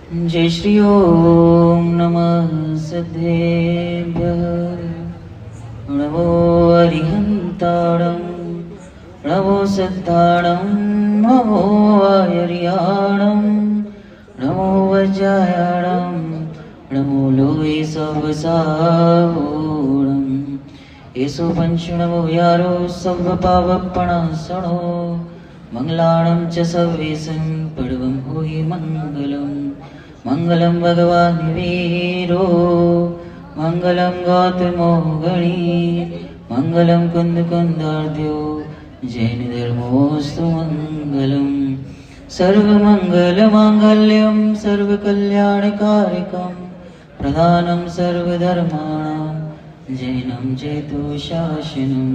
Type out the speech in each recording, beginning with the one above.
जय श्री ओम नमः सिद्धेभ्यः नमो अरिहन्ताणं नमो सिद्धाणं नमो आयर्याणं नमो वज्रायाणं नमो लोये सर्वसाहूणं येषु पंचनमो यारो सर्वपावपणासनो मंगलाणं च सर्वेशं पर्वं होहि मङ्गलम् मंगलम भगवान वीरो मंगलम गौतमो गणी मंगलम कुंद कुंदार्द्यो जैन धर्मोस्तु मंगलम सर्वमंगल मांगल्यम सर्वकल्याणकारिकम प्रधानम सर्वधर्माणां जैनम जयतु शासनम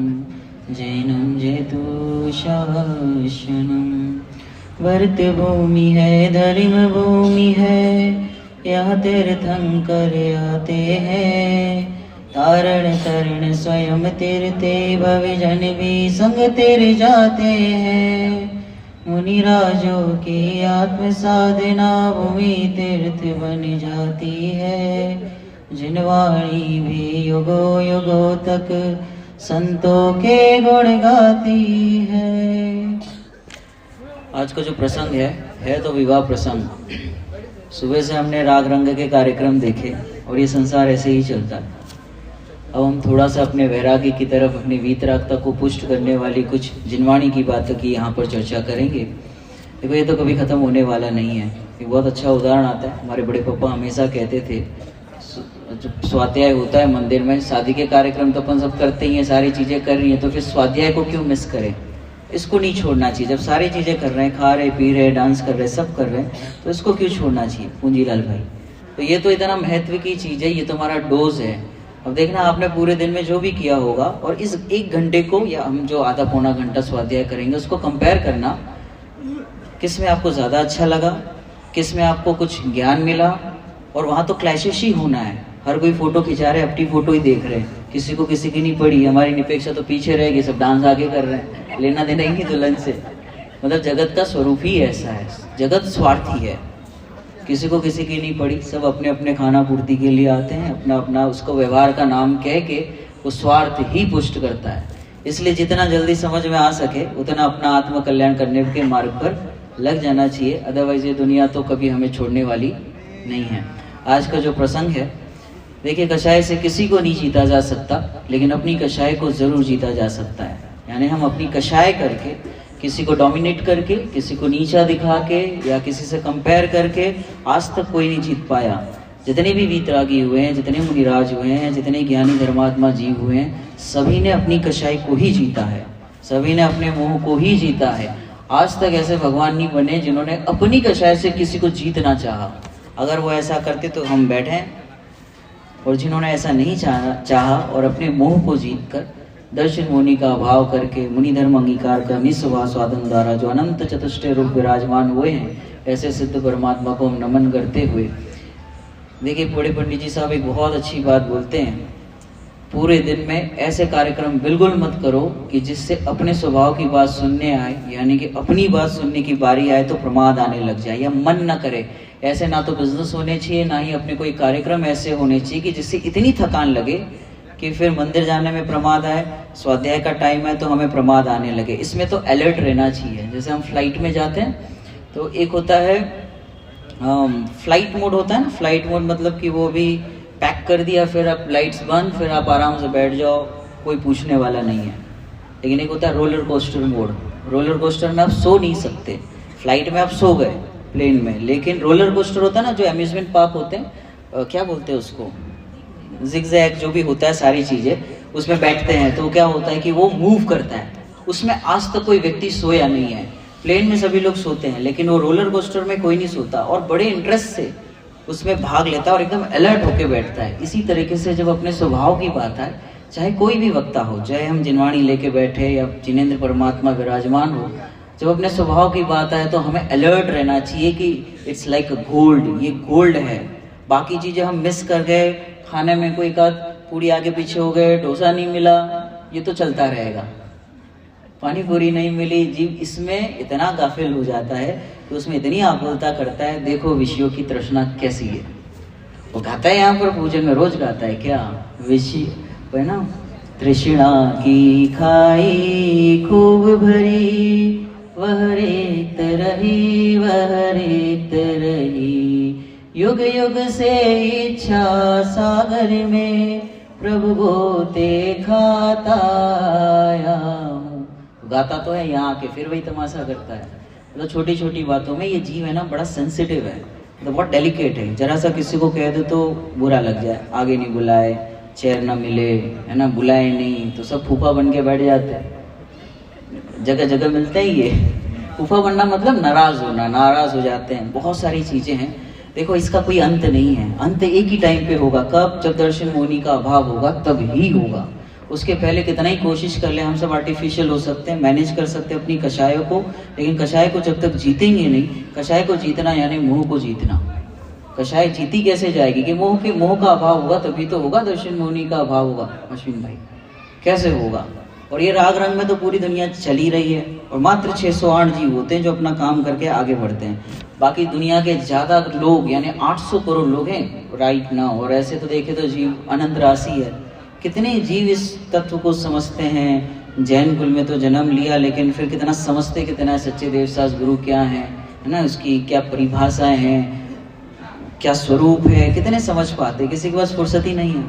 जैनम जयतु शासनम वर्त भूमि है धर्म भूमि है यह तीर्थंकर आते हैं तारण तरण स्वयं तीर्थे भविजन भी संग तीर जाते हैं मुनिराजों की आत्म साधना भूमि तीर्थ बन जाती है जिनवाणी भी युगो युगो तक संतों के गुण गाती है। आज का जो प्रसंग है तो विवाह प्रसंग। सुबह से हमने राग रंग के कार्यक्रम देखे और ये संसार ऐसे ही चलता है। अब हम थोड़ा सा अपने वैराग्य की तरफ, अपनी वीतरागता को पुष्ट करने वाली कुछ जिनवाणी की बातों की यहाँ पर चर्चा करेंगे। देखो, ये तो कभी खत्म होने वाला नहीं है। एक बहुत अच्छा उदाहरण आता है। हमारे बड़े पापा हमेशा कहते थे, जब स्वाध्याय होता है मंदिर में, शादी के कार्यक्रम तो अपन सब करते ही हैं, सारी चीज़ें कर रही हैं, तो फिर स्वाध्याय को क्यों मिस करें। इसको नहीं छोड़ना चाहिए। जब सारी चीज़ें कर रहे हैं, खा रहे पी रहे डांस कर रहे सब कर रहे हैं, तो इसको क्यों छोड़ना चाहिए पूंजीलाल भाई। तो ये तो इतना महत्व की चीज़ है, ये तुम्हारा डोज है। अब देखना, आपने पूरे दिन में जो भी किया होगा और इस 1 घंटे को, या हम जो आधा पौना घंटा स्वाध्याय करेंगे, उसको कंपेयर करना, किस में आपको ज़्यादा अच्छा लगा, किस में आपको कुछ ज्ञान मिला। और वहाँ तो क्लैशेस ही होना है। हर कोई फोटो खिंचा रहे, अपनी फोटो ही देख रहे हैं, किसी को किसी की नहीं पड़ी। हमारी निपेक्षा तो पीछे रहेगी, सब डांस आगे कर रहे हैं, लेना देना ही नहीं दुल्हन से। मतलब जगत का स्वरूप ही ऐसा है, जगत स्वार्थी है, किसी को किसी की नहीं पड़ी। सब अपने अपने खाना पूर्ति के लिए आते हैं, अपना अपना उसको व्यवहार का नाम कह के वो स्वार्थ ही पुष्ट करता है। इसलिए जितना जल्दी समझ में आ सके उतना अपना आत्म कल्याण करने के मार्ग पर लग जाना चाहिए। अदरवाइज ये दुनिया तो कभी हमें छोड़ने वाली नहीं है। आज का जो प्रसंग है, देखिए, कषाय से किसी को नहीं जीता जा सकता, लेकिन अपनी कषाय को जरूर जीता जा सकता है। यानी हम अपनी कषाय करके, किसी को डोमिनेट करके, किसी को नीचा दिखा के या किसी से कंपेयर करके आज तक कोई नहीं जीत पाया। जितने भी वीतरागी हुए हैं, जितने मुनिराज हुए हैं, जितने ज्ञानी धर्मात्मा जीव हुए हैं, सभी ने अपनी कषाय को ही जीता है, सभी ने अपने मोह को ही जीता है। आज तक ऐसे भगवान नहीं बने जिन्होंने अपनी कषाय से किसी को जीतना चाहा। अगर वो ऐसा करते तो हम बैठे, और जिन्होंने ऐसा नहीं चाहा और अपने मोह को जीतकर दर्शन मुनि का अभाव करके, मुनि धर्म अंगीकार कर निस्वाह स्वादन द्वारा जो अनंत चतुष्टय रूप विराजमान हुए हैं, ऐसे सिद्ध परमात्मा को हम नमन करते हुए, देखिए, बड़े पंडित जी साहब एक बहुत अच्छी बात बोलते हैं, पूरे दिन में ऐसे कार्यक्रम बिल्कुल मत करो कि जिससे अपने स्वभाव की बात सुनने आए, यानी कि अपनी बात सुनने की बारी आए तो प्रमाद आने लग जाए या मन न करे। ऐसे ना तो बिजनेस होने चाहिए, ना ही अपने कोई कार्यक्रम ऐसे होने चाहिए कि जिससे इतनी थकान लगे कि फिर मंदिर जाने में प्रमाद आए, स्वाध्याय का टाइम है तो हमें प्रमाद आने लगे। इसमें तो अलर्ट रहना चाहिए। जैसे हम फ्लाइट में जाते हैं तो एक होता है फ्लाइट मोड होता है ना। फ्लाइट मोड मतलब कि वो भी पैक कर दिया, फिर आप लाइट्स बंद, फिर आप आराम से बैठ जाओ, कोई पूछने वाला नहीं है। लेकिन एक होता है roller coaster mode. Roller coaster में आप सो नहीं सकते। फ्लाइट में आप सो गए प्लेन में, लेकिन रोलर कोस्टर होता है ना, जो अम्यूजमेंट पार्क होते हैं, क्या बोलते हैं उसको, जिगजैग जो भी होता है, सारी चीज़ें उसमें बैठते हैं तो क्या होता है कि वो मूव करता है। उसमें आज तक कोई व्यक्ति सोया नहीं है। प्लेन में सभी लोग सोते हैं, लेकिन वो रोलर कोस्टर में कोई नहीं सोता और बड़े इंटरेस्ट से उसमें भाग लेता है और एकदम अलर्ट होकर बैठता है। इसी तरीके से जब अपने स्वभाव की बात है, चाहे कोई भी वक्ता हो, चाहे हम जिनवाणी लेके बैठे या जिनेंद्र परमात्मा विराजमान हो, जब अपने स्वभाव की बात आए तो हमें अलर्ट रहना चाहिए कि इट्स लाइक गोल्ड, ये गोल्ड है। बाकी चीज़ें हम मिस कर गए, खाने में कोई का पूरी आगे पीछे हो गए, डोसा नहीं मिला, ये तो चलता रहेगा। पानी पूरी नहीं मिली, जीव इसमें इतना गाफिल हो जाता है तो उसमें इतनी आकुलता करता है, देखो विषयों की तृष्णा कैसी है। वो गाता है यहाँ पर पूजन में, रोज गाता है क्या, विषय है ना, तृष्णा की खाई खूब भरी, वह रेत रही वह रेत रही, युग युग से इच्छा सागर में प्रभु गोते खाता आया हूँ। गाता तो है यहाँ के, फिर वही तमाशा करता है। मतलब छोटी छोटी बातों में ये जीव है ना बड़ा सेंसिटिव है, तो बहुत डेलिकेट है। जरा सा किसी को कह दो तो बुरा लग जाए, आगे नहीं बुलाए, चेयर ना मिले, है ना, बुलाए नहीं तो सब फूफा बन के बैठ जाते हैं। जगह जगह मिलता ही ये फूफा बनना, मतलब नाराज होना, नाराज हो जाते हैं। बहुत सारी चीजें हैं। देखो इसका कोई अंत नहीं है, अंत एक ही टाइम पे होगा। कब? जब दर्शन मुनि का अभाव होगा तब ही होगा। उसके पहले कितना ही कोशिश कर ले, हम सब आर्टिफिशियल हो सकते हैं, मैनेज कर सकते हैं अपनी कषायों को, लेकिन कषाय को जब तक जीतेंगे नहीं, कषाय को जीतना यानी मोह को जीतना। कषाय जीती कैसे जाएगी कि मोह का अभाव होगा तभी तो होगा, दर्शन मुनि का अभाव होगा। अश्विन भाई कैसे होगा? और ये राग रंग में तो पूरी दुनिया चल ही रही है, और मात्र 608 जीव होते हैं जो अपना काम करके आगे बढ़ते हैं। बाकी दुनिया के ज्यादा लोग यानी 800 करोड़ लोग हैं राइट नाउ, और ऐसे तो देखे तो जीव अनंत राशि है। कितने जीव इस तत्व को समझते हैं? जैन कुल में तो जन्म लिया, लेकिन फिर कितना समझते, कितना सच्चे देवसास गुरु क्या है ना, उसकी क्या परिभाषाएं हैं, क्या स्वरूप है, कितने समझ पाते? किसी के पास फुर्सत ही नहीं है।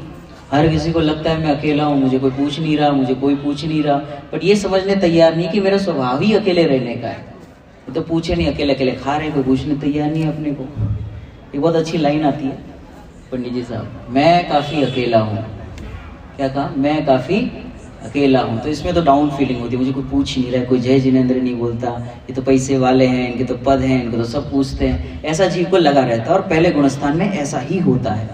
हर किसी को लगता है मैं अकेला हूँ, मुझे कोई पूछ नहीं रहा, मुझे कोई पूछ नहीं रहा। बट ये समझने तैयार नहीं कि मेरा स्वभाव ही अकेले रहने का है। तो पूछे नहीं, अकेले अकेले खा रहे, कोई पूछने तैयार नहीं है अपने को। ये बहुत अच्छी लाइन आती है पंडित जी साहब, मैं काफ़ी अकेला हूँ। क्या कहा? मैं काफ़ी अकेला हूँ। तो इसमें तो डाउन फीलिंग होती है, मुझे कोई पूछ नहीं रहा है, कोई जय जिनेंद्र नहीं बोलता, ये तो पैसे वाले हैं, इनके तो पद हैं, इनको तो सब पूछते हैं। ऐसा जीव को लगा रहता है। और पहले गुणस्थान में ऐसा ही होता है,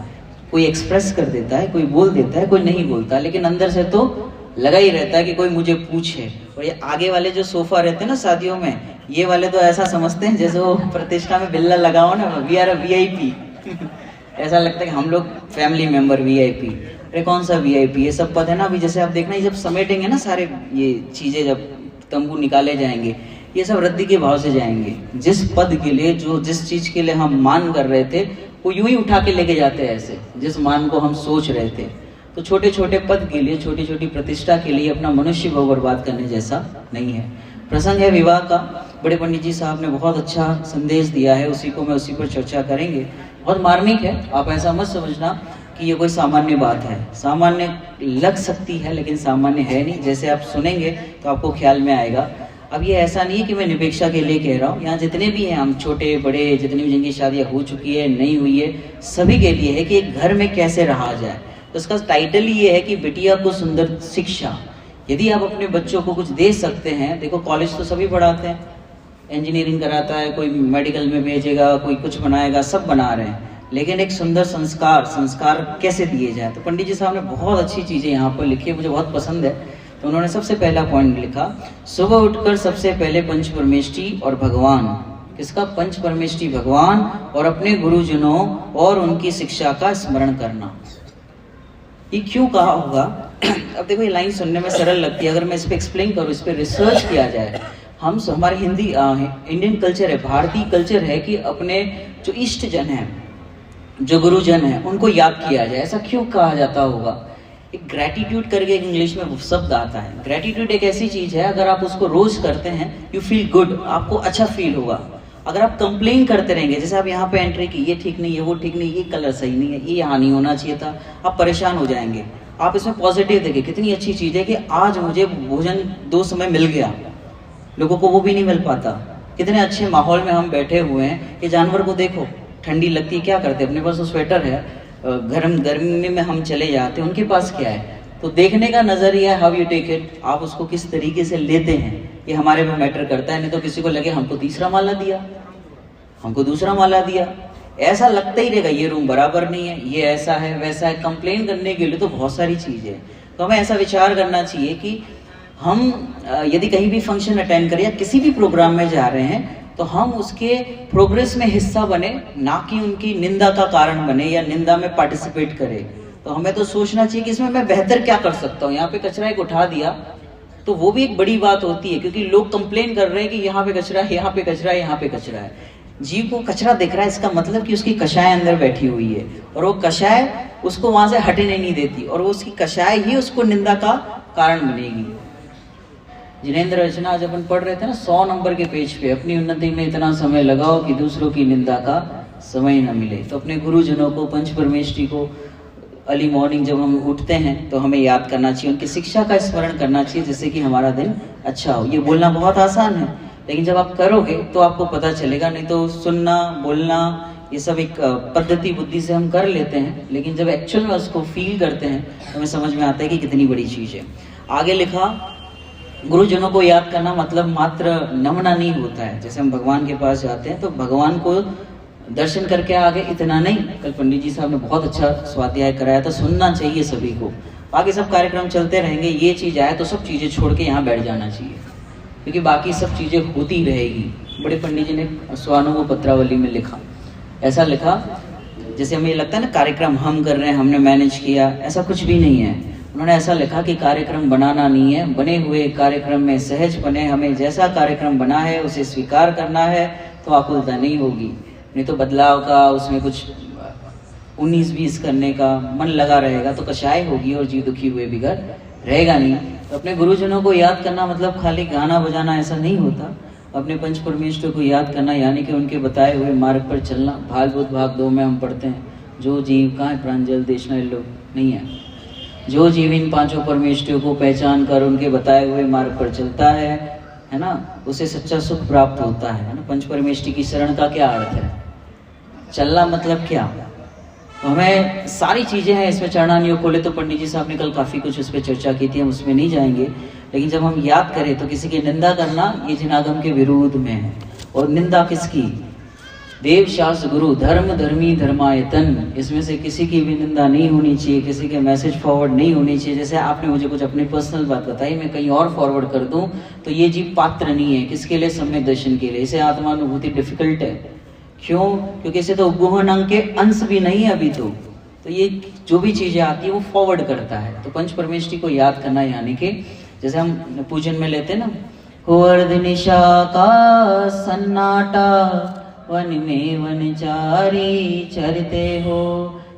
कोई एक्सप्रेस कर देता है, कोई बोल देता है, कोई नहीं बोलता, लेकिन अंदर से तो लगा ही रहता है कि कोई मुझे पूछे। और ये आगे वाले जो सोफा रहते हैं ना शादियों में, ये वाले तो ऐसा समझते हैं जैसे वो प्रतिष्ठा में बिल्ला लगाओ ना, वी आर अ VIP। ऐसा लगता है कि हम लोग फैमिली मेंबर VIP। अरे कौन सा VIP? ये सब पद है ना। अभी जैसे आप देखना, ये जब समेटेंगे ना सारे ये चीजें, जब तंबू निकाले जाएंगे, ये सब रद्दी के भाव से जाएंगे। जिस पद के लिए, जो जिस चीज के लिए हम मान कर रहे थे, वो यूं ही उठा के लेके जाते हैं ऐसे, जिस मान को हम सोच रहे थे। तो छोटे छोटे पद के लिए, छोटी छोटी प्रतिष्ठा के लिए अपना मनुष्य भाव बर्बाद करने जैसा नहीं है। प्रसंग है विवाह का। बड़े पंडित जी साहब ने बहुत अच्छा संदेश दिया है, उसी पर चर्चा करेंगे। बहुत मार्मिक है, आप ऐसा मत समझना कि ये कोई सामान्य बात है। सामान्य लग सकती है लेकिन सामान्य है नहीं। जैसे आप सुनेंगे तो आपको ख्याल में आएगा। अब ये ऐसा नहीं है कि मैं निपेक्षा के लिए कह रहा हूँ, यहाँ जितने भी हैं हम, छोटे बड़े, जितनी भी जिनकी शादियाँ हो चुकी है, नहीं हुई है, सभी के लिए है कि एक घर में कैसे रहा जाए। तो इसका टाइटल ही ये है कि बिटिया को सुंदर शिक्षा। यदि आप अपने बच्चों को कुछ दे सकते हैं, देखो कॉलेज तो सभी पढ़ाते हैं, इंजीनियरिंग कराता है, कोई मेडिकल में भेजेगा, कोई कुछ बनाएगा, सब बना रहे हैं, लेकिन एक सुंदर संस्कार कैसे दिए जाए। तो पंडित जी साहब ने बहुत अच्छी चीज़ें यहाँ पर लिखी है, मुझे बहुत पसंद है। तो उन्होंने सबसे पहला पॉइंट लिखा, सुबह उठकर सबसे पहले पंच परमेष्टि और भगवान, किसका? पंच परमेष्टि भगवान और अपने गुरुजनों और उनकी शिक्षा का स्मरण करना। ये क्यों कहा होगा? अब देखो ये लाइन सुनने में सरल लगती है, अगर मैं इस पर एक्सप्लेन करूँ, इस पर रिसर्च किया जाए, हमारे इंडियन कल्चर है, भारतीय कल्चर है कि अपने जो इष्ट जन है, जो गुरुजन है, उनको याद किया जाए। ऐसा क्यों कहा जाता होगा? एक ग्रैटिट्यूड करके एक इंग्लिश में शब्द आता है। ग्रैटिट्यूड एक ऐसी चीज है, अगर आप उसको रोज करते हैं, यू फील गुड, आपको अच्छा फील होगा। अगर आप कंप्लेन करते रहेंगे, जैसे आप यहाँ पे एंट्री की, ये ठीक नहीं है, वो ठीक नहीं, ये कलर सही नहीं है, ये यहाँ नहीं होना चाहिए था, आप परेशान हो जाएंगे। आप इसमें पॉजिटिव देखिए, कितनी अच्छी चीज है कि आज मुझे भोजन 2 समय मिल गया, लोगों को वो भी नहीं मिल पाता। कितने अच्छे माहौल में हम बैठे हुए हैं कि जानवर को देखो, ठंडी लगती है, क्या करते हैं, अपने पास तो स्वेटर है, गर्मी में हम चले जाते हैं, उनके पास क्या है। तो देखने का नजरिया है, हाउ यू टेक इट, आप उसको किस तरीके से लेते हैं, ये हमारे में मैटर करता है। नहीं तो किसी को लगे हमको तीसरा माला दिया, हमको दूसरा माला दिया, ऐसा लगता ही रहेगा, ये रूम बराबर नहीं है, ये ऐसा है, वैसा है। कंप्लेन करने के लिए तो बहुत सारी चीजें है। तो हमें ऐसा विचार करना चाहिए कि हम यदि कहीं भी फंक्शन अटेंड करें या किसी भी प्रोग्राम में जा रहे हैं, तो हम उसके प्रोग्रेस में हिस्सा बने, ना कि उनकी निंदा का कारण बने या निंदा में पार्टिसिपेट करें। तो हमें तो सोचना चाहिए कि इसमें मैं बेहतर क्या कर सकता हूँ। यहाँ पे कचरा एक उठा दिया तो वो भी एक बड़ी बात होती है, क्योंकि लोग कंप्लेन कर रहे हैं कि यहाँ पे कचरा है, यहाँ पे कचरा है, यहाँ पे कचरा है। जीव को कचरा दिख रहा है, इसका मतलब कि उसकी कषाय अंदर बैठी हुई है, और वो कषाय उसको वहां से हटने नहीं देती, और वो उसकी कषाय ही उसको निंदा का कारण बनेगी। जिनेंद्र रचना आज अपन पढ़ रहे थे ना 100 नंबर के पेज पे, अपनी उन्नति में इतना समय लगाओ कि दूसरों की निंदा का समय न मिले। तो अपने गुरुजनों को, पंच परमेष्ठी को अर्ली मॉर्निंग जब हम उठते हैं तो हमें याद करना चाहिए, उनकी शिक्षा का स्मरण करना चाहिए, जिससे कि हमारा दिन अच्छा हो। ये बोलना बहुत आसान है, लेकिन जब आप करोगे तो आपको पता चलेगा। नहीं तो सुनना, बोलना, ये सब एक पद्धति बुद्धि से हम कर लेते हैं, लेकिन जब एक्चुअल में उसको फील करते हैं तो हमें समझ में आता है कि कितनी बड़ी चीज़ है। आगे लिखा, गुरुजनों को याद करना मतलब मात्र नमना नहीं होता है। जैसे हम भगवान के पास जाते हैं तो भगवान को दर्शन करके आगे इतना नहीं। कल पंडित जी साहब ने बहुत अच्छा स्वाध्याय कराया था, सुनना चाहिए सभी को। बाकी सब कार्यक्रम चलते रहेंगे, ये चीज़ आए तो सब चीज़ें छोड़ के यहाँ बैठ जाना चाहिए, क्योंकि बाकी सब चीज़ें होती रहेगी। बड़े पंडित जी ने स्वानों को पत्रावली में लिखा, ऐसा लिखा जैसे हमें लगता है ना कार्यक्रम हम कर रहे हैं, हमने मैनेज किया, ऐसा कुछ भी नहीं है। उन्होंने ऐसा लिखा कि कार्यक्रम बनाना नहीं है, बने हुए कार्यक्रम में सहज बने, हमें जैसा कार्यक्रम बना है उसे स्वीकार करना है, तो आकुलता नहीं होगी। नहीं तो बदलाव का, उसमें कुछ 19-20 करने का मन लगा रहेगा तो कषाय होगी और जीव दुखी हुए बिगड़ रहेगा नहीं। तो अपने गुरुजनों को याद करना मतलब खाली गाना बजाना ऐसा नहीं होता। अपने पंच परमेष्ठियों को याद करना यानी कि उनके बताए हुए मार्ग पर चलना। भागवत भाग 2 में हम पढ़ते हैं, जो जीव कहाँ है प्रांजल देशना लोग नहीं है, जो जीव इन पांचों परमेष्ठियों को पहचान कर उनके बताए हुए मार्ग पर चलता है ना, उसे सच्चा सुख प्राप्त होता है ना। पंच परमेष्ठि की शरण का क्या अर्थ है? चलना मतलब क्या? तो हमें सारी चीज़ें हैं इसमें, चरणानियों खोले तो पंडित जी साहब ने कल काफ़ी कुछ उस पर चर्चा की थी, हम उसमें नहीं जाएंगे। लेकिन जब हम याद करें तो किसी की निंदा करना ये जिनागम के विरोध में है। और निंदा किसकी? देव शास्त्र गुरु धर्म धर्मी धर्मायतन, इसमें से किसी की भी निंदा नहीं होनी चाहिए, किसी के मैसेज फॉरवर्ड नहीं होनी चाहिए। जैसे आपने मुझे कुछ अपनी पर्सनल बात बताई, मैं कहीं और फॉरवर्ड कर दूं तो ये जीव पात्र नहीं है। किसके लिए? सम्यक दर्शन के लिए। इसे आत्मानुभूति डिफिकल्ट है। क्यों? क्योंकि इसे तो उपगोहन अंग के अंश भी नहीं है अभी तो ये जो भी चीजें आती है वो फॉरवर्ड करता है। तो पंच परमेष्ठि को याद करना यानी कि जैसे हम पूजन में लेते हैं ना, हो अर्ध निशा का सन्नाटा, वन में वनचारी चरते हो,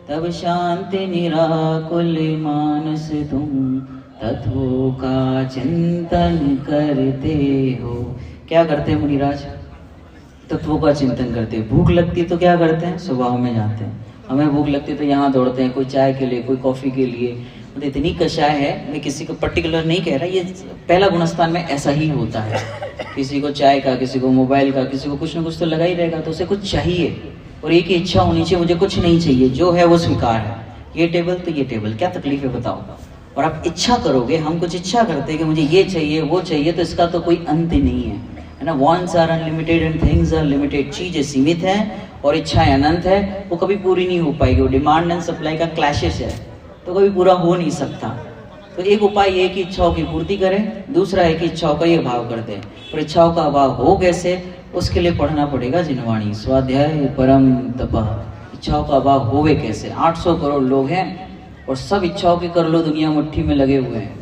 तब शांति निराकुल मानस तुम, तत्वों का चिंतन करते हो। क्या करते हैं मुनिराज? तत्वों का चिंतन करते हैं। भूख लगती तो क्या करते हैं? स्वभाव में जाते हैं। हमें भूख लगती तो यहाँ दौड़ते हैं, कोई चाय के लिए, कोई कॉफ़ी के लिए। मतलब इतनी कषाय है, मैं किसी को पर्टिकुलर नहीं कह रहा, ये पहला गुणस्थान में ऐसा ही होता है। किसी को चाय का, किसी को मोबाइल का, किसी को कुछ ना कुछ तो लगा ही रहेगा, तो उसे कुछ चाहिए। और एक ही इच्छा होनी चाहिए, मुझे कुछ नहीं चाहिए, जो है वो स्वीकार है। ये टेबल तो ये टेबल, क्या तकलीफ है बताओ। और आप इच्छा करोगे, हम कुछ इच्छा करते हैं कि मुझे ये चाहिए वो चाहिए, तो इसका तो कोई अंत ही नहीं है ना। Wants are unlimited and things are limited. चीजें सीमित है और इच्छाएं अनंत है, वो कभी पूरी नहीं हो पाएगी। वो डिमांड एंड सप्लाई का क्लैशेस है, तो कभी पूरा हो नहीं सकता। तो एक उपाय ये कि इच्छाओं की पूर्ति करें, दूसरा है कि इच्छाओं का ये अभाव कर दें। और इच्छाओं का अभाव हो कैसे? उसके लिए पढ़ना पड़ेगा जिनवाणी स्वाध्याय परम तपः। इच्छाओं का अभाव होवे कैसे? 800 करोड़ लोग हैं और सब इच्छाओं की कर लो दुनिया मुट्ठी में लगे हुए हैं।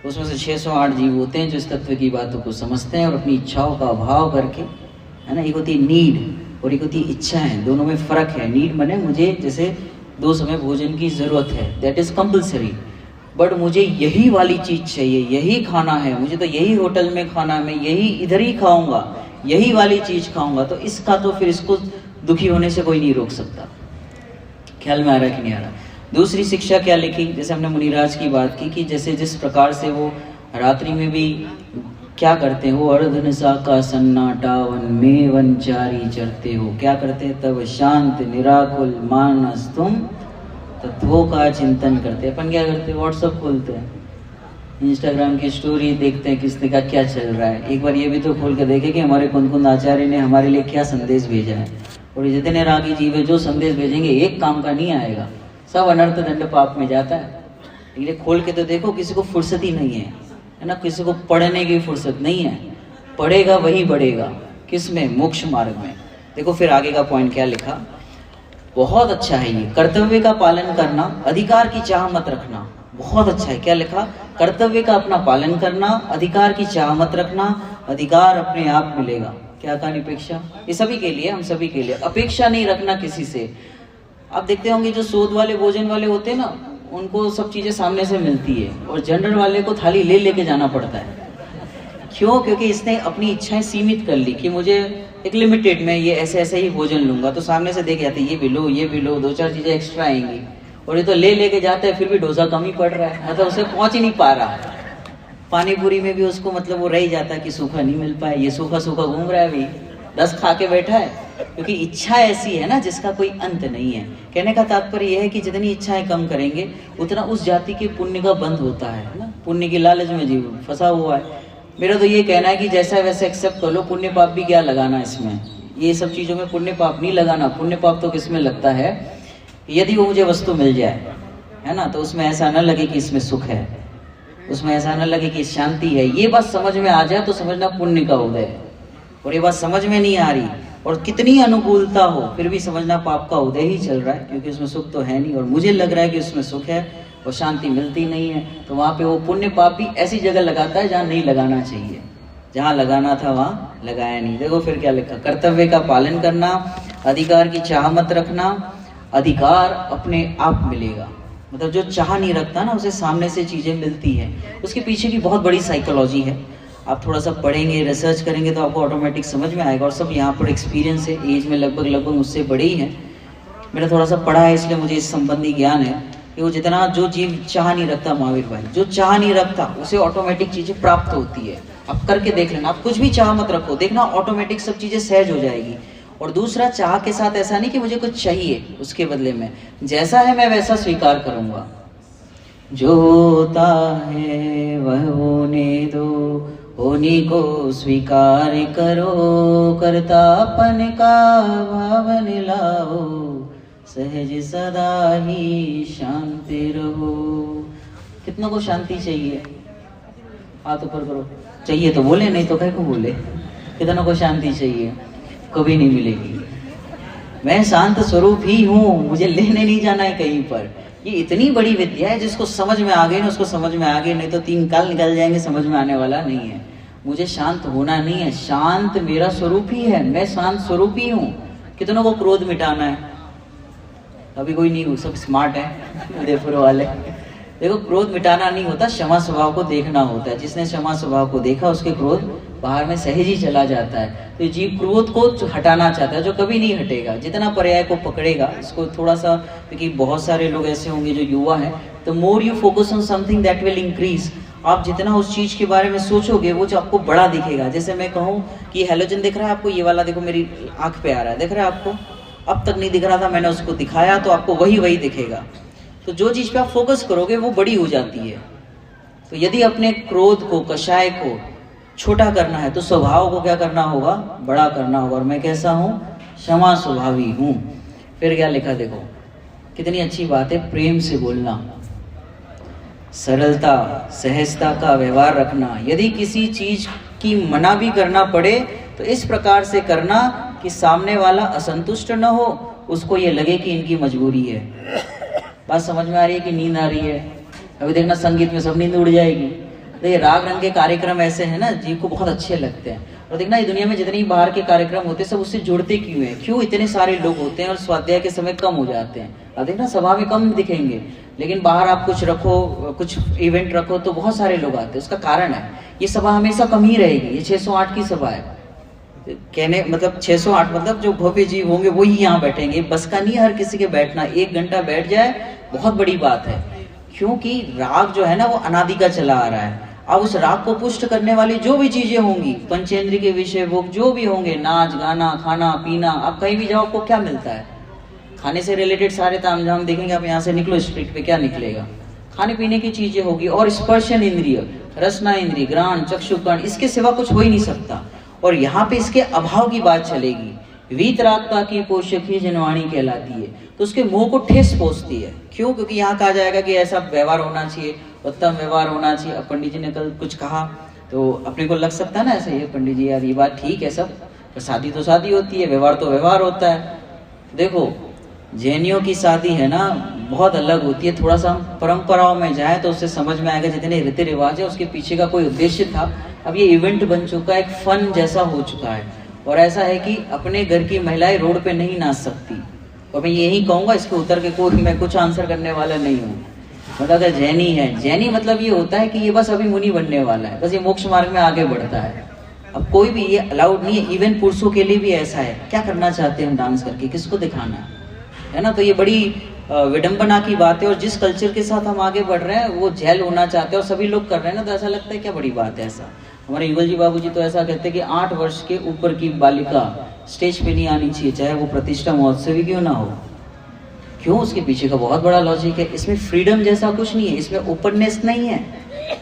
उसमें से 608 जीव होते हैं जो इस तत्व की बातों को समझते हैं और अपनी इच्छाओं का अभाव करके, है ना, एक होती है नीड और एक होती है इच्छाएं। दोनों में फर्क है। नीड माने मुझे जैसे 2 समय भोजन की जरूरत है, दैट इज कंपल्सरी, बट मुझे यही वाली चीज चाहिए, यही खाना है, मुझे तो यही होटल में खाना है, मैं यही इधर ही खाऊंगा, यही वाली चीज खाऊंगा, तो इसका तो फिर इसको दुखी होने से कोई नहीं रोक सकता। ख्याल में आ रहा है कि नहीं आ रहा? दूसरी शिक्षा क्या लिखी? जैसे हमने मुनिराज की बात की कि जैसे जिस प्रकार से वो रात्रि में भी क्या करते हैं, वो अर्धनिशा का सन्नाटा, वन में वनचारी चरते हो। क्या करते हैं? तब शांत निराकुल मानस तुम, तत्वों का चिंतन करते हैं। अपन क्या करते हैं? व्हाट्सअप खोलते हैं, इंस्टाग्राम की स्टोरी देखते हैं, किसने का क्या चल रहा है। एक बार ये भी तो खोल के देखे कि हमारे कुंद आचार्य ने हमारे लिए क्या संदेश भेजा है। और जितने रागी जीव है जो संदेश भेजेंगे एक काम का नहीं आएगा, सब अनर्थ दंड पाप में जाता है। लेकिन खोल के तो देखो, किसी को फुर्सत ही नहीं है ना, किसी को पढ़ने की फुर्सत नहीं है। पढ़ेगा वही बढ़ेगा, किस में? मोक्ष मार्ग में। देखो फिर आगे का पॉइंट क्या लिखा, बहुत अच्छा है ये। कर्तव्य का पालन करना, अधिकार की चाह मत रखना। बहुत अच्छा है। क्या लिखा? कर्तव्य का अपना पालन करना, अधिकार की चाह मत रखना, अधिकार अपने आप मिलेगा। क्या कहा? निपेक्षा। ये सभी के लिए, हम सभी के लिए। अपेक्षा नहीं रखना किसी से। आप देखते होंगे जो शोध वाले भोजन वाले होते हैं ना, उनको सब चीजें सामने से मिलती है, और जनरल वाले को थाली ले लेके जाना पड़ता है। क्यों? क्योंकि इसने अपनी इच्छाएं सीमित कर ली कि मुझे एक लिमिटेड में ये ऐसे ऐसे ही भोजन लूंगा, तो सामने से देख जाते ये भी लो, ये भी लो, 2-4 चीजें एक्स्ट्रा आएंगी, और ये तो ले लेके जाता है, फिर भी डोसा कम ही पड़ रहा है, मतलब उसे पहुंच ही नहीं पा रहा। पानी पूरी में भी उसको मतलब वो रह ही जाता है कि सूखा नहीं मिल पाए, ये सूखा सूखा घूम रहा है, अभी 10 खा के बैठा है, क्योंकि इच्छा ऐसी है ना जिसका कोई अंत नहीं है। कहने का तात्पर्य यह है कि जितनी इच्छाएं कम करेंगे उतना उस जाति के पुण्य का बंध होता है ना। पुण्य की लालच में जीव फंसा हुआ है। मेरा तो ये कहना है कि जैसा वैसे एक्सेप्ट कर लो, पुण्य पाप भी क्या लगाना इसमें, ये सब चीज़ों में पुण्य पाप नहीं लगाना। पुण्य पाप तो किसमें लगता है? यदि वो मुझे वस्तु मिल जाए, है ना, तो उसमें ऐसा न लगे कि इसमें सुख है, उसमें ऐसा न लगे कि शांति है, ये बात समझ में आ जाए तो समझना पुण्य का उदय है। और ये बात समझ में नहीं आ रही और कितनी अनुकूलता हो फिर भी समझना पाप का उदय ही चल रहा है, क्योंकि उसमें सुख तो है नहीं, और मुझे लग रहा है कि उसमें सुख है और शांति मिलती नहीं है। तो वहाँ पे वो पुण्य पाप भी ऐसी जगह लगाता है जहाँ नहीं लगाना चाहिए, जहाँ लगाना था वहाँ लगाया नहीं। देखो फिर क्या लिखा? कर्तव्य का पालन करना, अधिकार की चाह मत रखना, अधिकार अपने आप मिलेगा। मतलब जो चाह नहीं रखता ना, उसे सामने से चीज़ें मिलती हैं। उसके पीछे की बहुत बड़ी साइकोलॉजी है। आप थोड़ा सा पढ़ेंगे, रिसर्च करेंगे तो आपको ऑटोमेटिक समझ में आएगा। और सब यहाँ पर एक्सपीरियंस है, एज में लगभग मुझसे बड़े ही हैं। मैंने थोड़ा सा पढ़ा है, इसलिए मुझे इस संबंधी ज्ञान है कि वो जितना जो जीव चाह नहीं रखता, महावीर भाई, जो चाह नहीं रखता उसे ऑटोमेटिक चीज़ें प्राप्त होती है। आप करके देख लेना, आप कुछ भी चाह मत रखो, देखना ऑटोमेटिक सब चीज़ें सहज हो जाएगी। और दूसरा, चाह के साथ ऐसा नहीं कि मुझे कुछ चाहिए, उसके बदले में जैसा है मैं वैसा स्वीकार करूँगा। जो होता है वह होने दो, होने को स्वीकार करो, कर्तापन का भाव लाओ, सहज सदा ही शांति रहो। कितनों को शांति चाहिए? हाथ ऊपर करो। चाहिए तो बोले, नहीं तो कहीं को बोले। कितनों को शांति चाहिए? कभी नहीं मिलेगी। मैं शांत स्वरूप ही हूँ, मुझे लेने नहीं जाना है कहीं पर। ये इतनी बड़ी विद्या है, जिसको समझ में आ गई ना उसको समझ में आ गई, नहीं तो 3 काल निकल जाएंगे, समझ में आने वाला नहीं है। मुझे शांत होना नहीं है, शांत मेरा स्वरूप ही है, मैं शांत स्वरूप ही हूँ। कितनों को क्रोध मिटाना है? अभी कोई नहीं हो, सब स्मार्ट है उदयपुर वाले। देखो, क्रोध मिटाना नहीं होता, क्षमा स्वभाव को देखना होता है। जिसने क्षमा स्वभाव को देखा उसके क्रोध बाहर में सहज ही चला जाता है। तो जीव क्रोध को हटाना चाहता है, जो कभी नहीं हटेगा। जितना पर्याय को पकड़ेगा, इसको थोड़ा सा, क्योंकि बहुत सारे लोग ऐसे होंगे जो युवा हैं, तो more you focus on something that will increase. आप जितना उस चीज़ के बारे में सोचोगे वो जो आपको बड़ा दिखेगा। जैसे मैं कहूँ कि हेलोजन दिख रहा है आपको, ये वाला देखो मेरी आँख पे आ रहा है, दिख रहा है आपको? अब तक नहीं दिख रहा था, मैंने उसको दिखाया तो आपको वही दिखेगा। तो जो चीज़ पे आप फोकस करोगे वो बड़ी हो जाती है। तो यदि अपने क्रोध को, कषाय को छोटा करना है तो स्वभाव को क्या करना होगा? बड़ा करना होगा। और मैं कैसा हूँ? क्षमा स्वभावी हूँ। फिर क्या लिखा देखो, कितनी अच्छी बात है। प्रेम से बोलना, सरलता, सहजता का व्यवहार रखना। यदि किसी चीज की मना भी करना पड़े तो इस प्रकार से करना कि सामने वाला असंतुष्ट न हो, उसको ये लगे कि इनकी मजबूरी है। बात समझ में आ रही है कि नींद आ रही है? अभी देखना संगीत में सब नींद उड़ जाएगी। तो ये राग रंग के कार्यक्रम ऐसे हैं ना, जीव को बहुत अच्छे लगते हैं। और देखना ये दुनिया में जितने बाहर के कार्यक्रम होते हैं सब उससे जुड़ते क्यों हैं? क्यों इतने सारे लोग होते हैं और स्वाध्याय के समय कम हो जाते हैं? अब देखना सभा में कम दिखेंगे, लेकिन बाहर आप कुछ रखो, कुछ इवेंट रखो तो बहुत सारे लोग आते हैं। उसका कारण है ये सभा हमेशा कम ही रहेगी। ये 608 की सभा है, कहने मतलब 608 मतलब जो भव्य जीव होंगे वो ही यहाँ बैठेंगे। बस का नहीं हर किसी के बैठना, 1 घंटा बैठ जाए बहुत बड़ी बात है। क्योंकि राग जो है ना वो अनादि का चला आ रहा है। अब उस राग को पुष्ट करने वाली जो भी चीजें होंगी, पंचेंद्रिय के विषय भोग जो भी होंगे, नाच गाना खाना पीना, आप कहीं भी जाओ आपको क्या मिलता है? खाने से रिलेटेड सारे तामझाम देखेंगे आप। यहाँ से निकलो स्ट्रीट पे, क्या निकलेगा? खाने पीने की चीजें होगी। और स्पर्शन इंद्रिय, रसना इंद्रिय, घ्राण, चक्षुकर्ण, इसके सिवा कुछ हो ही नहीं सकता। और यहाँ पे इसके अभाव की बात चलेगी। वीतरागता की पोषक ही जनवाणी कहलाती है, तो उसके मुंह को ठेस पहुंचती है। क्यों? क्योंकि यहाँ कहा जाएगा कि ऐसा व्यवहार होना चाहिए, उत्तम व्यवहार होना चाहिए। अब पंडित जी ने कल कुछ कहा तो अपने को लग सकता है ना ऐसा, ये पंडित जी यार ये बात ठीक है सब, पर शादी तो शादी होती है, व्यवहार तो व्यवहार होता है। देखो जैनियों की शादी है ना बहुत अलग होती है। थोड़ा सा हम परंपराओं में जाएं तो उससे समझ में आएगा जितने रीति रिवाज है उसके पीछे का कोई उद्देश्य था। अब ये इवेंट बन चुका है, एक फन जैसा हो चुका है। और ऐसा है कि अपने घर की महिलाएं रोड पे नहीं नाच सकती। और मैं यही कहूँगा, इसके उत्तर के कोई मैं कुछ आंसर करने वाला नहीं हूँ। मतलब अगर जैनी है, जैनी मतलब ये होता है कि ये बस अभी मुनि बनने वाला है, बस ये मोक्ष मार्ग में आगे बढ़ता है। अब कोई भी ये अलाउड नहीं है। इवन पुरुषों के लिए भी ऐसा है। क्या करना चाहते हैं हम डांस करके, किसको दिखाना है ना? तो ये बड़ी विडंबना की बात है। और जिस कल्चर के साथ हम आगे बढ़ रहे हैं वो जेल होना चाहते हैं और सभी लोग कर रहे हैं ना, तो ऐसा लगता है क्या बड़ी बात है। ऐसा हमारे युगल जी बाबू जी तो ऐसा कहते हैं कि 8 वर्ष के ऊपर की बालिका स्टेज पे नहीं आनी चाहिए, चाहे वो प्रतिष्ठा महोत्सव ही क्यों ना हो। क्यों? उसके पीछे का बहुत बड़ा लॉजिक है। इसमें फ्रीडम जैसा कुछ नहीं है, इसमें ओपननेस नहीं है।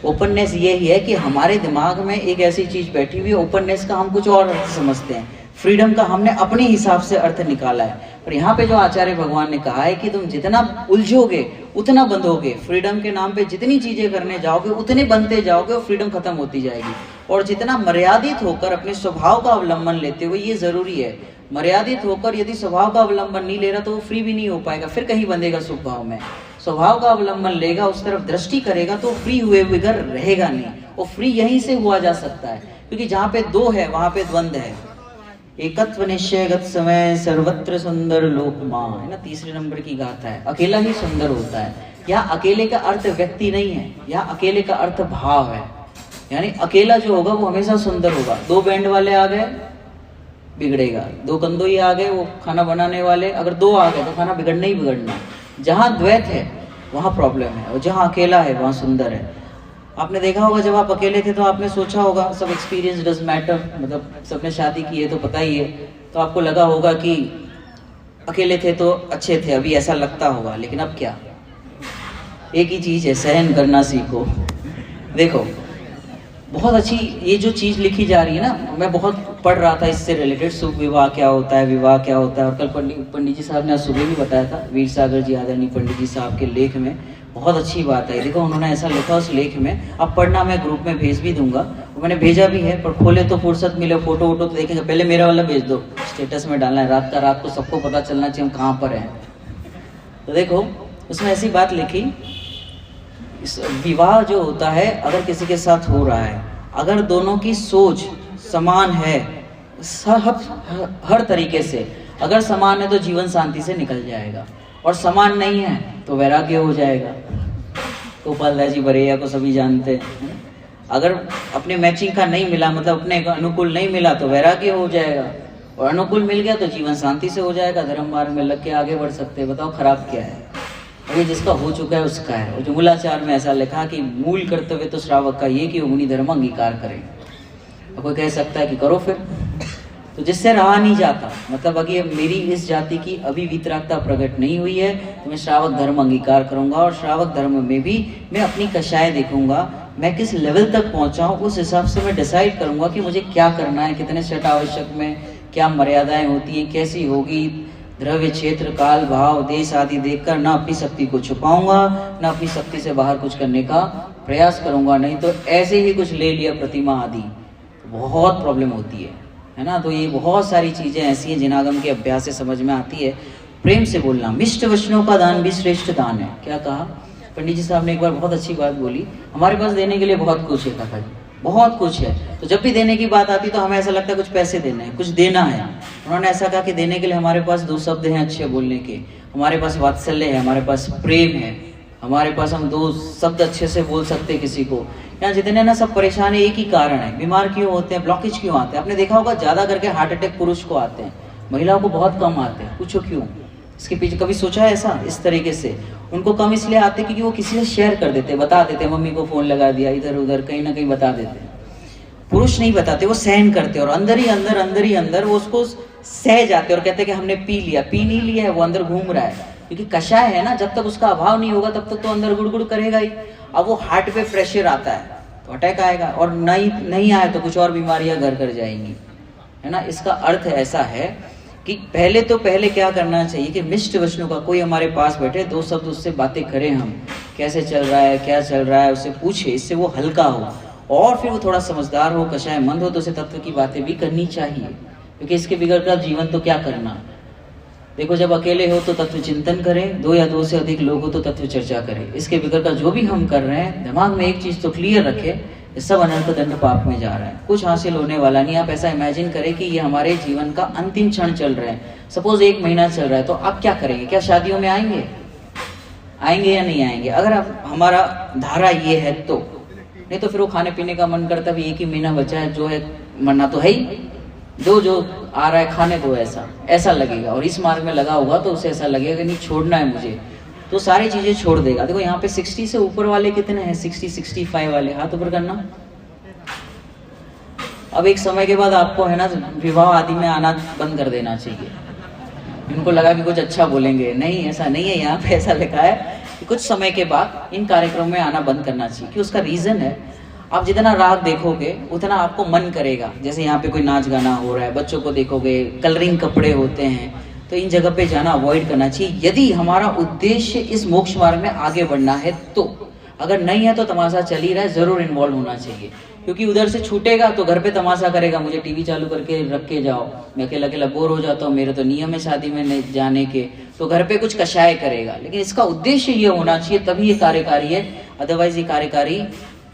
ओपननेस ये ही है कि हमारे दिमाग में एक ऐसी चीज बैठी हुई है, ओपननेस का हम कुछ और अर्थ समझते हैं, फ्रीडम का हमने अपने हिसाब से अर्थ निकाला है। और यहाँ पे जो आचार्य भगवान ने कहा है कि तुम जितना उलझोगे उतना बंधोगे, फ्रीडम के नाम पे जितनी चीजें करने जाओगे उतने बनते जाओगे और फ्रीडम खत्म होती जाएगी। और जितना मर्यादित होकर अपने स्वभाव का अवलंबन लेते हुए, ये जरूरी है, मर्यादित होकर यदि स्वभाव का अवलंबन नहीं ले रहा तो वो फ्री भी नहीं हो पाएगा, फिर कहीं बंधेगा सुख भाव में। स्वभाव का अवलंबन लेगा, उस तरफ दृष्टि करेगा तो फ्री हुए बगैर रहेगा नहीं। और फ्री यहीं से हुआ जा सकता है, क्योंकि जहाँ पे दो है वहां पे द्वंद्व है। एकत्व निश्चयगत समय सर्वत्र सुंदर लोक मां, है ना, तीसरे नंबर की गाथा है। अकेला ही सुंदर होता है। यहाँ अकेले का अर्थ व्यक्ति नहीं है, यहाँ अकेले का अर्थ भाव है। यानी अकेला जो होगा वो हमेशा सुंदर होगा। 2 बैंड वाले आ गए बिगड़ेगा, 2 कंदोई आ गए वो खाना बनाने वाले, अगर 2 आ गए तो खाना बिगड़ना ही बिगड़ना। जहाँ द्वैत है वहाँ प्रॉब्लम है, और जहाँ अकेला है वहाँ सुंदर है। आपने देखा होगा जब आप अकेले थे तो आपने सोचा होगा, सब एक्सपीरियंस डज मैटर, मतलब सबने शादी की है तो पता ही है, तो आपको लगा होगा कि अकेले थे तो अच्छे थे, अभी ऐसा लगता होगा। लेकिन अब क्या, एक ही चीज है, सहन करना सीखो। देखो बहुत अच्छी ये जो चीज लिखी जा रही है ना, मैं बहुत पढ़ रहा था इससे रिलेटेड, सुख विवाह क्या होता है, विवाह क्या होता है। और कल पंडित जी साहब ने आज सुबह भी बताया था, वीर सागर जी आदरणीय पंडित जी साहब के लेख में बहुत अच्छी बात है। देखो उन्होंने ऐसा लिखा उस लेख में, अब पढ़ना, मैं ग्रुप में भेज भी दूंगा, मैंने भेजा भी है, पर खोले तो फुर्सत मिले, फोटो वोटो तो देखेंगे। पहले मेरा वाला भेज दो, स्टेटस में डालना है, रात को सबको पता चलना चाहिए हम कहाँ पर हैं। तो देखो उसमें ऐसी बात लिखी, विवाह जो होता है अगर किसी के साथ हो रहा है, अगर दोनों की सोच समान है हर तरीके से, अगर समान है तो जीवन शांति से निकल जाएगा, और समान नहीं है तो वैराग्य हो जाएगा। गोपाल दास जी बरैया को सभी जानते हैं। अगर अपने मैचिंग का नहीं मिला, मतलब अपने अनुकूल नहीं मिला तो वैराग्य हो जाएगा, और अनुकूल मिल गया तो जीवन शांति से हो जाएगा, धर्म मार्ग में लग के आगे बढ़ सकते हैं। बताओ खराब क्या है? और ये जिसका हो चुका है उसका है। और जो मूलाचार में ऐसा लिखा कि मूल कर्तव्य तो श्रावक का ये कि वो मुनि धर्म अंगीकार करें। और कोई कह सकता है कि करो फिर, तो जिससे रहा नहीं जाता, मतलब अगर मेरी इस जाति की अभी वितरागता प्रकट नहीं हुई है तो मैं श्रावक धर्म अंगीकार करूंगा, और श्रावक धर्म में भी मैं अपनी कषाय देखूंगा, मैं किस लेवल तक पहुंचा हूं, उस हिसाब से मैं डिसाइड करूंगा कि मुझे क्या करना है, कितने सेट आवश्यक में क्या मर्यादाएं होती हैं, कैसी होगी, द्रव्य क्षेत्र काल भाव देश आदि देखकर ना अपनी शक्ति को छुपाऊंगा, ना अपनी शक्ति से बाहर कुछ करने का प्रयास करूंगा। नहीं तो ऐसे ही कुछ ले लिया प्रतिमा आदि, बहुत प्रॉब्लम होती है ना। तो ये बहुत सारी चीजें ऐसी हैं जिनागम के अभ्यास से समझ में आती है। प्रेम से बोलना, मिष्ट वचनों का दान भी श्रेष्ठ दान है। क्या कहा पंडित जी साहब ने? एक बार बहुत अच्छी बात बोली, हमारे पास देने के लिए बहुत कुछ है काका जी, बहुत कुछ है। तो जब भी देने की बात आती तो हमें ऐसा लगता है कुछ पैसे देने हैं, कुछ देना है। उन्होंने ऐसा कहा कि देने के लिए हमारे पास 2 शब्द हैं अच्छे बोलने के, हमारे पास वात्सल्य है, हमारे पास प्रेम है, हमारे पास हम 2 शब्द अच्छे से बोल सकते हैं किसी को। यहाँ जितने ना सब परेशान है, एक ही कारण है, बीमार क्यों होते हैं, ब्लॉकेज क्यों आते हैं। आपने देखा होगा ज्यादा करके हार्ट अटैक पुरुष को आते हैं, महिलाओं को बहुत कम आते हैं। पूछो क्यों? इसके पीछे कभी सोचा है ऐसा? इस तरीके से उनको कम इसलिए आते हैं क्योंकि वो किसी से शेयर कर देते, बता देते, मम्मी को फोन लगा दिया, इधर उधर कहीं ना कहीं बता देते। पुरुष नहीं बताते, वो सहन करते, और अंदर ही अंदर वो उसको सह जाते और कहते कि हमने पी लिया। पी नहीं लिया है, वो अंदर घूम रहा है, क्योंकि कषाय है ना, जब तक उसका अभाव नहीं होगा तब तक तो अंदर गुड़गुड़ करेगा ही। अब वो हार्ट पे प्रेशर आता है तो अटैक आएगा, और नहीं आए तो कुछ और बीमारियां घर कर जाएंगी, है ना। इसका अर्थ ऐसा है कि पहले क्या करना चाहिए कि मिष्ट वचनों का, कोई हमारे पास बैठे 2 शब्द उससे बातें करें, हम कैसे चल रहा है, क्या चल रहा है, उससे पूछे, इससे वो हल्का हो, और फिर वो थोड़ा समझदार हो, कषाय मंद हो, तो उसे तत्व की बातें भी करनी चाहिए, क्योंकि इसके बिगड़ कर जीवन तो क्या करना। देखो, जब अकेले हो तो तत्व चिंतन करें, दो या दो से अधिक लोग हो तो तत्व चर्चा करें। इसके बगैर का जो भी हम कर रहे हैं, दिमाग में एक चीज तो क्लियर रखे, ये सब अनर्थ दंड पाप में जा रहा है, कुछ हासिल होने वाला नहीं। आप ऐसा इमेजिन करें कि ये हमारे जीवन का अंतिम क्षण चल रहा है, सपोज 1 महीना चल रहा है, तो आप क्या करेंगे? क्या शादियों में आएंगे या नहीं आएंगे? अगर आप हमारा धारा ये है तो, नहीं तो फिर वो खाने पीने का मन करता भी 1 ही महीना बचा है, जो है मरना तो है ही, जो आ रहा है खाने दो, ऐसा लगेगा। और इस मार्ग में लगा होगा तो उसे ऐसा लगेगा कि नहीं छोड़ना है मुझे, तो सारी चीजें छोड़ देगा। देखो यहाँ पे 60 से ऊपर वाले कितने हैं? 60-65 वाले, हाथ ऊपर करना। अब एक समय के बाद आपको है ना विवाह आदि में आना बंद कर देना चाहिए। इनको लगा कि कुछ अच्छा बोलेंगे, नहीं ऐसा नहीं है, यहाँ पे ऐसा लिखा है कि कुछ समय के बाद इन कार्यक्रम में आना बंद करना चाहिए। कि उसका रीजन है, आप जितना राग देखोगे उतना आपको मन करेगा। जैसे यहाँ पे कोई नाच गाना हो रहा है, बच्चों को देखोगे, कलरिंग कपड़े होते हैं, तो इन जगह पे जाना अवॉइड करना चाहिए यदि हमारा उद्देश्य इस मोक्ष मार्ग में आगे बढ़ना है तो। अगर नहीं है तो तमाशा चल ही रहा है, जरूर इन्वॉल्व होना चाहिए। क्योंकि उधर से छूटेगा तो घर पे तमाशा करेगा, मुझे टीवी चालू करके रख के जाओ, मैं अकेला अकेला बोर हो जाता हूँ, मेरे तो नियम है शादी में जाने के, तो घर पे कुछ कषाय करेगा। लेकिन इसका उद्देश्य ये होना चाहिए, तभी ये कार्यकारी है, अदरवाइज ये कार्यकारी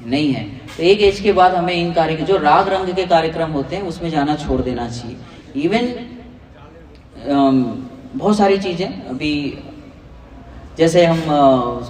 नहीं है। तो एक एज के बाद हमें इन कार्य जो राग रंग के कार्यक्रम होते हैं उसमें जाना छोड़ देना चाहिए। इवन बहुत सारी चीजें अभी जैसे हम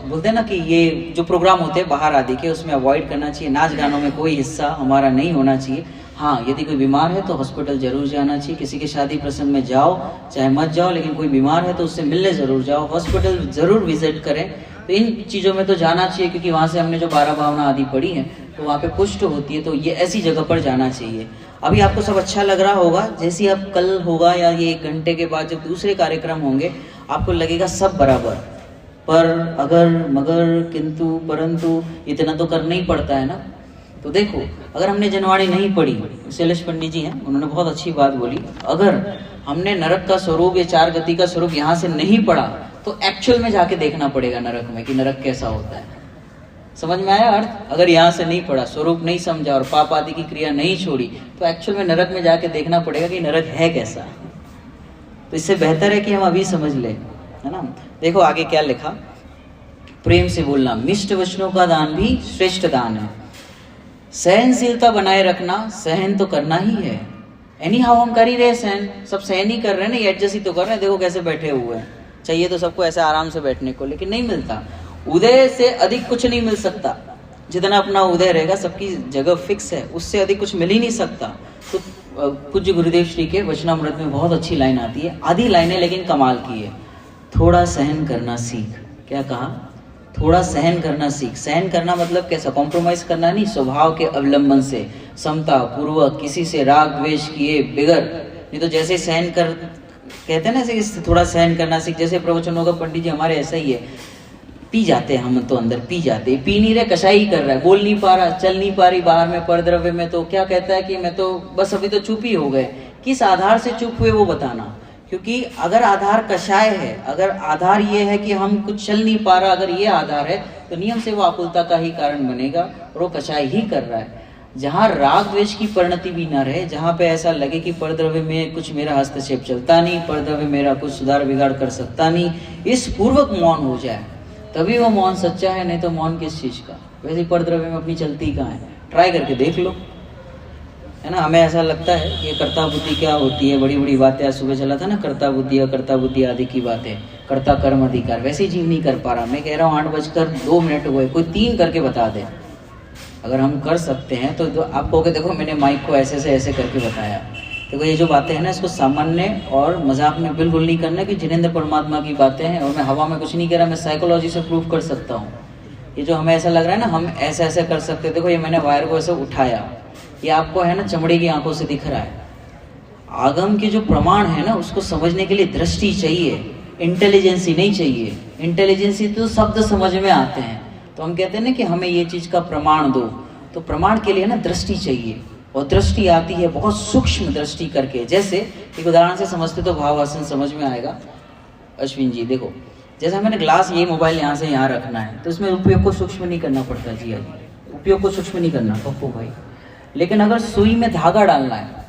बोलते हैं ना कि ये जो प्रोग्राम होते हैं बाहर आदि के, उसमें अवॉइड करना चाहिए। नाच गानों में कोई हिस्सा हमारा नहीं होना चाहिए। हाँ, यदि कोई बीमार है तो हॉस्पिटल जरूर जाना चाहिए। किसी के शादी प्रसंग में जाओ चाहे मत जाओ, लेकिन कोई बीमार है तो उससे मिलने जरूर जाओ, हॉस्पिटल जरूर विजिट करें। तो इन चीज़ों में तो जाना चाहिए, क्योंकि वहाँ से हमने जो 12 भावना आदि पढ़ी है तो वहाँ पे पुष्ट होती है, तो ये ऐसी जगह पर जाना चाहिए। अभी आपको सब अच्छा लग रहा होगा, जैसे ही आप कल होगा या ये 1 घंटे के बाद जब दूसरे कार्यक्रम होंगे आपको लगेगा सब बराबर, पर अगर मगर किंतु परंतु इतना तो करना ही पड़ता है ना। तो देखो, अगर हमने जनवाणी नहीं पढ़ी, शैलेश पंडित जी हैं, उन्होंने बहुत अच्छी बात बोली, अगर हमने नरक का स्वरूप या 4 गति का स्वरूप यहाँ से नहीं पढ़ा तो एक्चुअल में जाके देखना पड़ेगा नरक में कि नरक कैसा होता है। समझ में आया अर्थ? अगर यहाँ से नहीं पढ़ा, स्वरूप नहीं समझा और पाप आदि की क्रिया नहीं छोड़ी, तो एक्चुअल में नरक में जाके देखना पड़ेगा कि नरक है कैसा। तो इससे बेहतर है कि हम अभी समझ ले, है ना। देखो आगे क्या लिखा, प्रेम से बोलना, मिष्ट वचनों का दान भी श्रेष्ठ दान है। सहनशीलता बनाए रखना, सहन तो करना ही है। एनी हाउ हम कर ही रहे सहन, सब सहन ही कर रहे हैं ना, एडजस्ट ही तो कर रहे हैं। देखो कैसे बैठे हुए हैं, चाहिए तो सबको ऐसे आराम से बैठने को, लेकिन नहीं मिलता। उदय से अधिक कुछ नहीं मिल सकता। जितना अपना उदय रहेगा, सबकी जगह फिक्स है, उससे अधिक कुछ मिल ही नहीं सकता। तो पूज्य गुरुदेव श्री के वचनामृत में बहुत अच्छी लाइन आती है, आधी लाइनें लेकिन कमाल की है। थोड़ा सहन करना सीख। क्या कहा? थोड़ा सहन करना सीख। सहन करना मतलब कैसा? कॉम्प्रोमाइज करना नहीं, स्वभाव के अवलंबन से, समता पूर्वक, किसी से राग द्वेष किए बिगर। नहीं तो जैसे सहन कर कहते हैं ना, ऐसे थोड़ा सहन करना सीख। जैसे प्रवचनों का पंडित जी हमारे ऐसा ही है, पी जाते हैं हम तो, अंदर पी जाते, पी नहीं रहे, कषाई कर रहा है, बोल नहीं पा रहा, चल नहीं पा रही, बाहर में परद्रव्य में तो क्या कहता है कि मैं तो बस अभी तो चुप ही हो गए। किस आधार से चुप हुए वो बताना। क्योंकि अगर आधार कषाय है, अगर आधार ये है कि हम कुछ चल नहीं पा रहा, अगर ये आधार है तो नियम से वो आकुलता का ही कारण बनेगा और वो कषाय ही कर रहा है। जहाँ राग द्वेष की परिणति भी न रहे, जहाँ पे ऐसा लगे कि परद्रव्य में कुछ मेरा हस्तक्षेप चलता नहीं, परद्रव्य मेरा कुछ सुधार बिगाड़ कर सकता नहीं, इस पूर्वक मौन हो जाए, तभी वो मौन सच्चा है। नहीं तो मौन किस चीज का? वैसे परद्रव्य में अपनी चलती कहाँ है? ट्राई करके देख लो, है ना। हमें ऐसा लगता है कि कर्ता बुद्धि क्या होती है, बड़ी बड़ी बातें। आज सुबह चला था ना, कर्ता बुद्धि अकर्ता बुद्धि आदि की बातें, कर्ता कर्म अधिकार, वैसे जीव नहीं कर पा रहा। मैं कह रहा हूँ 8:02 हुए, कोई 3 करके बता दे। अगर हम कर सकते हैं तो आप कहोगे देखो मैंने माइक को ऐसे से ऐसे करके बताया। देखो ये जो बातें हैं ना, इसको सामान्य और मजाक में बिल्कुल नहीं करना कि जिनेंद्र परमात्मा की बातें हैं और मैं हवा में कुछ नहीं कह रहा, मैं साइकोलॉजी से प्रूव कर सकता हूँ। ये जो हमें ऐसा लग रहा है ना हम ऐसे ऐसे कर सकते हैं, देखो ये मैंने वायर को ऐसे उठाया, ये आपको है ना चमड़े की आंखों से दिख रहा है। आगम के जो प्रमाण है ना, उसको समझने के लिए दृष्टि चाहिए, इंटेलिजेंसी नहीं चाहिए। इंटेलिजेंसी तो शब्द समझ में आते हैं, तो हम कहते हैं ना कि हमें ये चीज का प्रमाण दो, तो प्रमाण के लिए ना दृष्टि चाहिए। और दृष्टि आती है बहुत सूक्ष्म दृष्टि करके। जैसे एक उदाहरण से समझते तो भावासन समझ में आएगा। अश्विन जी देखो, जैसे मैंने ग्लास, ये मोबाइल यहाँ से यहाँ रखना है, तो इसमें उपयोग को सूक्ष्म नहीं करना पड़ता। जी हाँ जी, उपयोग को सूक्ष्म नहीं करना पप्पू भाई। लेकिन अगर सुई में धागा डालना है,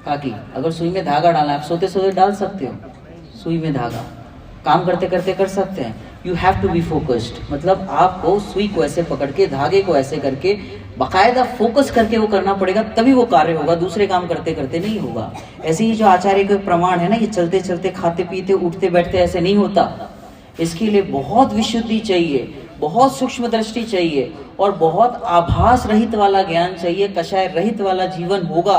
काकी, अगर सुई में धागा डालना है, आप सोते सोते डाल सकते हो, सुई में धागा, काम करते करते कर सकते हैं। You have to be focused, मतलब आपको सुई को ऐसे पकड़ के, धागे को ऐसे करके, बाकायदा फोकस करके वो करना पड़ेगा, तभी वो कार्य होगा, दूसरे काम करते करते नहीं होगा। ऐसे ही जो आचार्य के प्रमाण है ना, ये चलते चलते, खाते पीते, उठते बैठते ऐसे नहीं होता। इसके लिए बहुत विशुद्धि चाहिए, बहुत सूक्ष्म दृष्टि चाहिए और बहुत आभास रहित वाला ज्ञान चाहिए। कषाय रहित वाला जीवन होगा,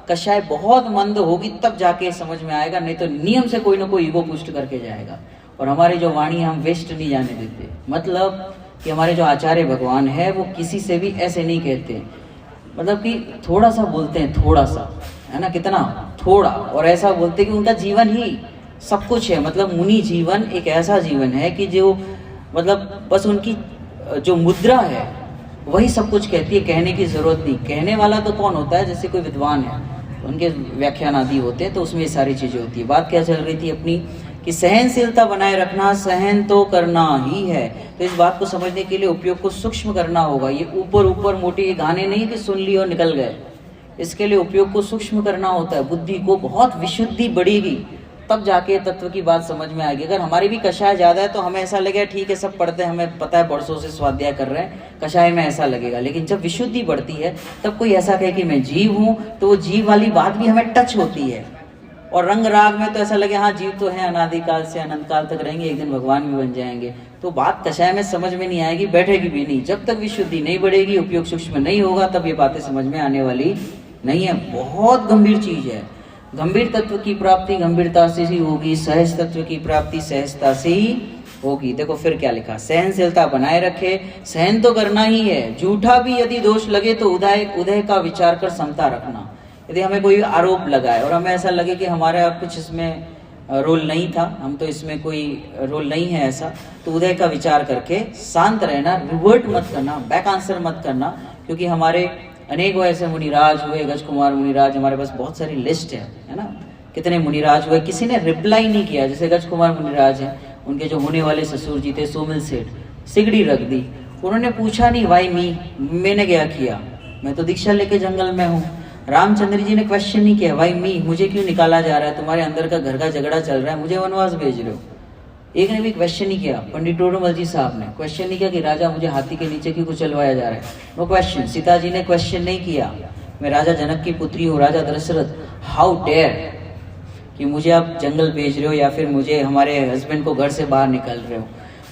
कषाय बहुत मंद होगी, तब जाके समझ में आएगा, नहीं तो नियम से कोई ना कोई ईगो पुष्ट करके जाएगा। और हमारी जो वाणी हम वेस्ट नहीं जाने देते, मतलब कि हमारे जो आचार्य भगवान है वो किसी से भी ऐसे नहीं कहते, मतलब कि थोड़ा सा बोलते हैं, थोड़ा सा, है ना, कितना थोड़ा, और ऐसा बोलते हैं कि उनका जीवन ही सब कुछ है। मतलब मुनि जीवन एक ऐसा जीवन है कि जो, मतलब बस उनकी जो मुद्रा है वही सब कुछ कहती है, कहने की जरूरत नहीं। कहने वाला तो कौन होता है, जैसे कोई विद्वान है, उनके व्याख्यान आदि होते हैं, तो उसमें ये सारी चीजें होती है। बात क्या चल रही थी अपनी, कि सहनशीलता बनाए रखना, सहन तो करना ही है। तो इस बात को समझने के लिए उपयोग को सूक्ष्म करना होगा। ये ऊपर ऊपर मोटे गाने नहीं कि सुन ली और निकल गए, इसके लिए उपयोग को सूक्ष्म करना होता है। बुद्धि को बहुत विशुद्धि बढ़ेगी, तब जाके तत्व की बात समझ में आएगी। अगर हमारी भी कषाय ज़्यादा है तो हमें ऐसा लगेगा ठीक है, सब पढ़ते हैं, हमें पता है, बरसों से स्वाध्याय कर रहे हैं, कषाय में ऐसा लगेगा। लेकिन जब विशुद्धि बढ़ती है, तब कोई ऐसा कहे कि मैं जीव हूँ, तो वो जीव वाली बात भी हमें टच होती है। और रंग राग में तो ऐसा लगे हाँ जीव तो है, अनादिकाल से अनंत काल तक रहेंगे, एक दिन भगवान भी बन जाएंगे। तो बात कषाय में समझ में नहीं आएगी, बैठेगी भी नहीं। जब तक विशुद्धि नहीं बढ़ेगी, उपयोग सूक्ष्म नहीं होगा, तब ये बातें समझ में आने वाली नहीं है। बहुत गंभीर चीज है। गंभीर तत्व की प्राप्ति गंभीरता से ही होगी, सहज तत्व की प्राप्ति सहजता से ही होगी। देखो फिर क्या लिखा, सहनशीलता बनाए रखे, सहन तो करना ही है। झूठा भी यदि दोष लगे तो उदय का विचार कर समता रखना। यदि हमें कोई आरोप लगाए और हमें ऐसा लगे कि हमारा कुछ इसमें रोल नहीं था, हम तो इसमें कोई रोल नहीं है ऐसा, तो उदय का विचार करके शांत रहना, रिवर्ट मत करना, बैक आंसर मत करना। क्योंकि हमारे अनेकों ऐसे मुनिराज हुए, गज कुमार मुनिराज, हमारे पास बहुत सारी लिस्ट है ना, कितने मुनिराज हुए, किसी ने रिप्लाई नहीं किया। जैसे गज कुमार मुनिराज हैं, उनके जो होने वाले ससुर जी थे सोमिल सेठ, सिगड़ी रख दी, उन्होंने पूछा नहीं वाई मी, मैंने क्या किया, मैं तो दीक्षा लेके जंगल में हूँ। रामचंद्र जी ने क्वेश्चन नहीं किया वाई मी, मुझे क्यों निकाला जा रहा है, तुम्हारे अंदर का घर का झगड़ा चल रहा है, मुझे वनवास भेज रहे हो। एक ने भी क्वेश्चन नहीं किया। पंडित टोडरमल जी साहब ने क्वेश्चन नहीं किया कि राजा मुझे हाथी के नीचे क्यों चलवाया जा रहा है, नो क्वेश्चन। सीता जी ने क्वेश्चन नहीं किया, मैं राजा जनक की पुत्री हूँ, राजा दशरथ, हाउ डेयर कि मुझे आप जंगल भेज रहे हो या फिर मुझे हमारे हस्बैंड को घर से बाहर निकाल रहे हो।